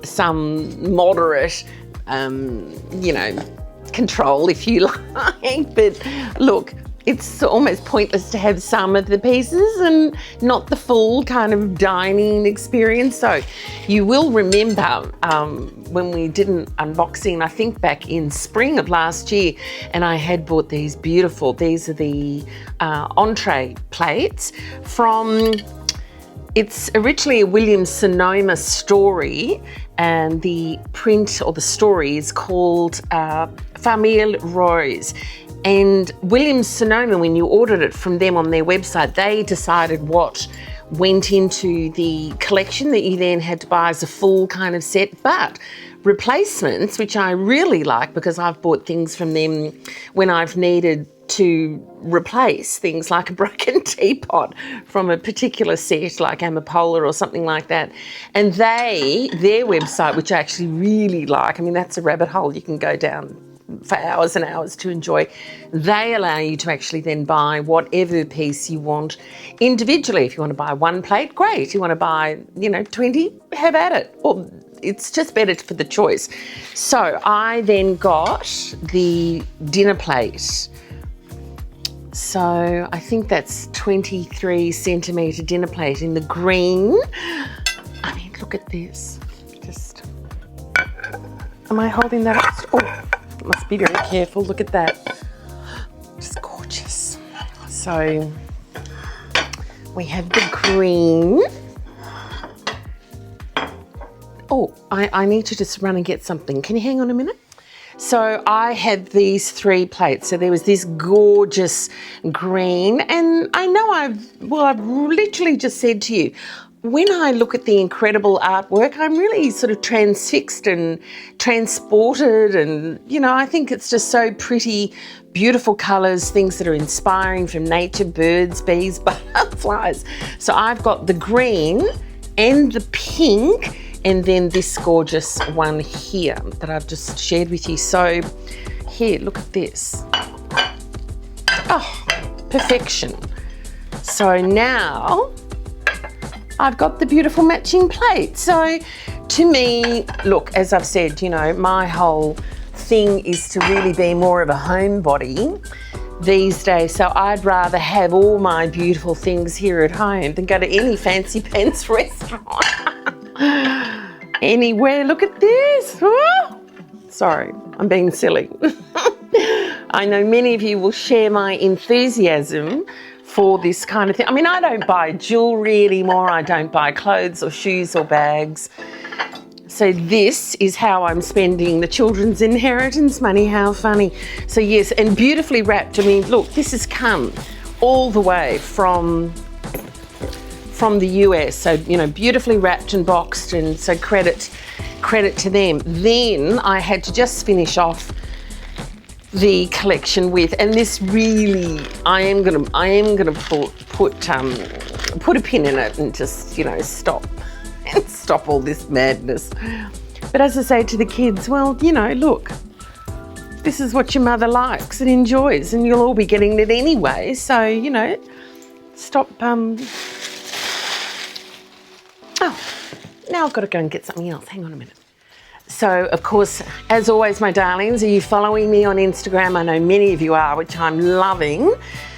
some moderate, you know, control, if you like, but look, it's almost pointless to have some of the pieces and not the full kind of dining experience. So you will remember when we did an unboxing, I think back in spring of last year, and I had bought these beautiful, these are the entree plates from, it's originally a Williams-Sonoma story, and the print or the story is called Famille Rose. And Williams-Sonoma, when you ordered it from them on their website, they decided what went into the collection that you then had to buy as a full kind of set. But Replacements, which I really like because I've bought things from them when I've needed to replace things like a broken teapot from a particular set like Amapola or something like that. And their website, which I actually really like, I mean, that's a rabbit hole you can go down for hours and hours to enjoy. They allow you to actually then buy whatever piece you want individually. If you want to buy one plate, great. You want to buy, 20, have at it. Or it's just better for the choice. So I then got the dinner plate. So I think that's 23 centimetre dinner plate in the green. I mean, look at this. Just, am I holding that up? Oh, must be very careful. Look at that. Just gorgeous. So we have the green. Oh, I need to just run and get something. Can you hang on a minute? So I had these 3 plates. So there was this gorgeous green, and I know I've literally just said to you, when I look at the incredible artwork, I'm really sort of transfixed and transported, and, you know, I think it's just so pretty, beautiful colours, things that are inspiring from nature, birds, bees, butterflies. So I've got the green and the pink, and then this gorgeous one here that I've just shared with you. So here, look at this. Oh, perfection. So now I've got the beautiful matching plate. So to me, look, as I've said, you know, my whole thing is to really be more of a homebody these days. So I'd rather have all my beautiful things here at home than go to any fancy pants restaurant. Anywhere, look at this. Oh, sorry, I'm being silly. I know many of you will share my enthusiasm for this kind of thing. I mean, I don't buy jewellery anymore. I don't buy clothes or shoes or bags. So this is how I'm spending the children's inheritance money. How funny. So yes, and beautifully wrapped. I mean, look, this has come all the way from the US, so, you know, beautifully wrapped and boxed, and so credit to them. Then I had to just finish off the collection with, and this really, I am gonna put a pin in it and just, you know, stop all this madness. But as I say to the kids, well, you know, look, this is what your mother likes and enjoys, and you'll all be getting it anyway. So, you know, stop. Oh, now I've got to go and get something else. Hang on a minute. So, of course, as always, my darlings, are you following me on Instagram? I know many of you are, which I'm loving.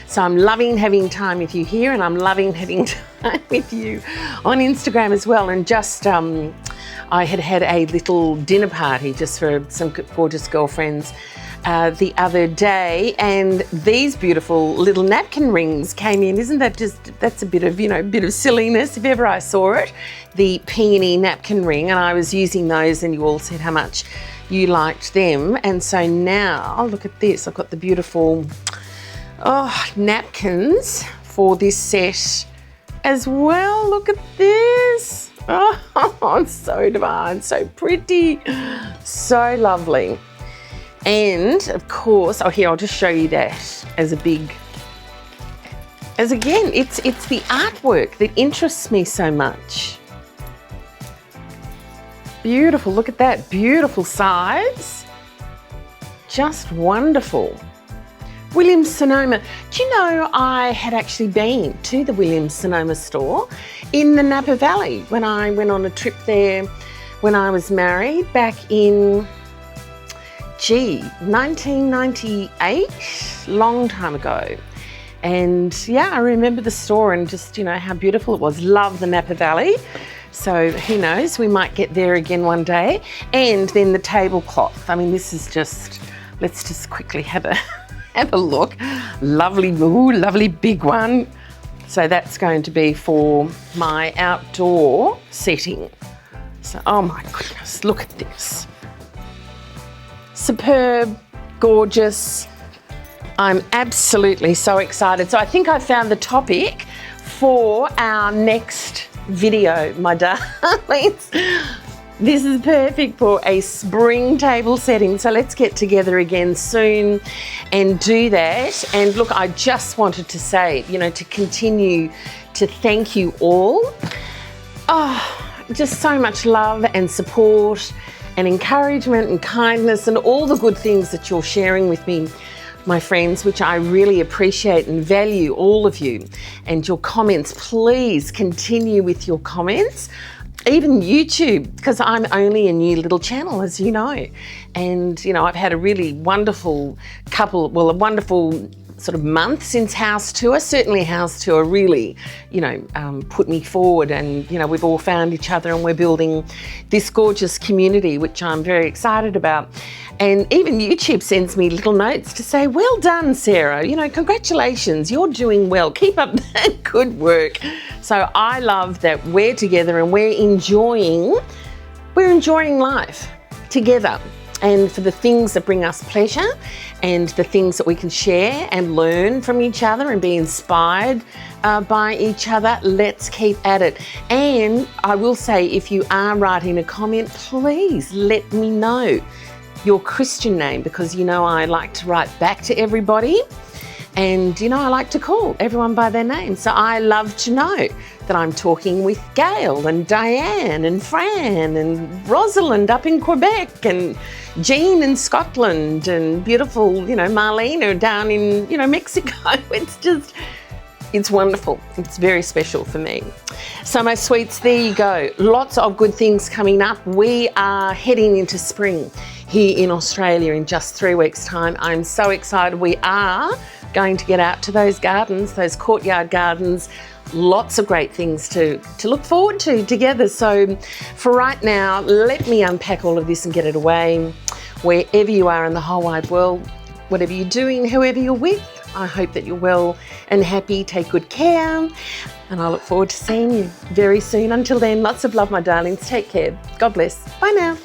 So I'm loving having time with you here, and I'm loving having time with you on Instagram as well. And just, I had a little dinner party just for some gorgeous girlfriends the other day, and these beautiful little napkin rings came in. Isn't that just, that's a bit of, you know, bit of silliness if ever I saw it. The peony napkin ring, and I was using those, and you all said how much you liked them. And so now, look at this. I've got the beautiful napkins for this set as well. Look at this. Oh, it's so divine, so pretty, so lovely. And of course, oh, here, I'll just show you that as again, it's the artwork that interests me so much. Beautiful, look at that, beautiful size. Just wonderful. Williams-Sonoma. Do you know I had actually been to the Williams-Sonoma store in the Napa Valley when I went on a trip there when I was married back in 1998, long time ago. And yeah, I remember the store and just, you know, how beautiful it was. Love the Napa Valley. So who knows, we might get there again one day. And then the tablecloth. I mean, this is just, let's just quickly have a look. Lovely, ooh, lovely big one. So that's going to be for my outdoor setting. So, oh my goodness, look at this. Superb, gorgeous. I'm absolutely so excited. So I think I found the topic for our next video, my darlings. This is perfect for a spring table setting. So let's get together again soon and do that. And look, I just wanted to say, you know, to continue to thank you all. Oh, just so much love and support and encouragement and kindness and all the good things that you're sharing with me, my friends, which I really appreciate and value, all of you. And your comments, please continue with your comments. even YouTube, because I'm only a new little channel, as you know. And, you know, I've had a really wonderful a wonderful sort of month since House Tour. Certainly House Tour really, you know, put me forward, and, you know, we've all found each other and we're building this gorgeous community, which I'm very excited about. And even YouTube sends me little notes to say, well done, Sarah, you know, congratulations, you're doing well, keep up that good work. So I love that we're together and we're enjoying life together, and for the things that bring us pleasure and the things that we can share and learn from each other and be inspired by each other, let's keep at it. And I will say, if you are writing a comment, please let me know your Christian name, because, you know, I like to write back to everybody, and, you know, I like to call everyone by their name. So I love to know that I'm talking with Gail and Diane and Fran and Rosalind up in Quebec, and Jean in Scotland, and beautiful, you know, Marlena down in, you know, Mexico. It's wonderful. It's very special for me. So my sweets, there you go. Lots of good things coming up. We are heading into spring here in Australia in just 3 weeks' time. I'm so excited. We are going to get out to those gardens, those courtyard gardens. Lots of great things to look forward to together. So for right now, let me unpack all of this and get it away. Wherever you are in the whole wide world, whatever you're doing, whoever you're with, I hope that you're well and happy. Take good care, and I look forward to seeing you very soon. Until then, lots of love, my darlings. Take care. God bless. Bye now.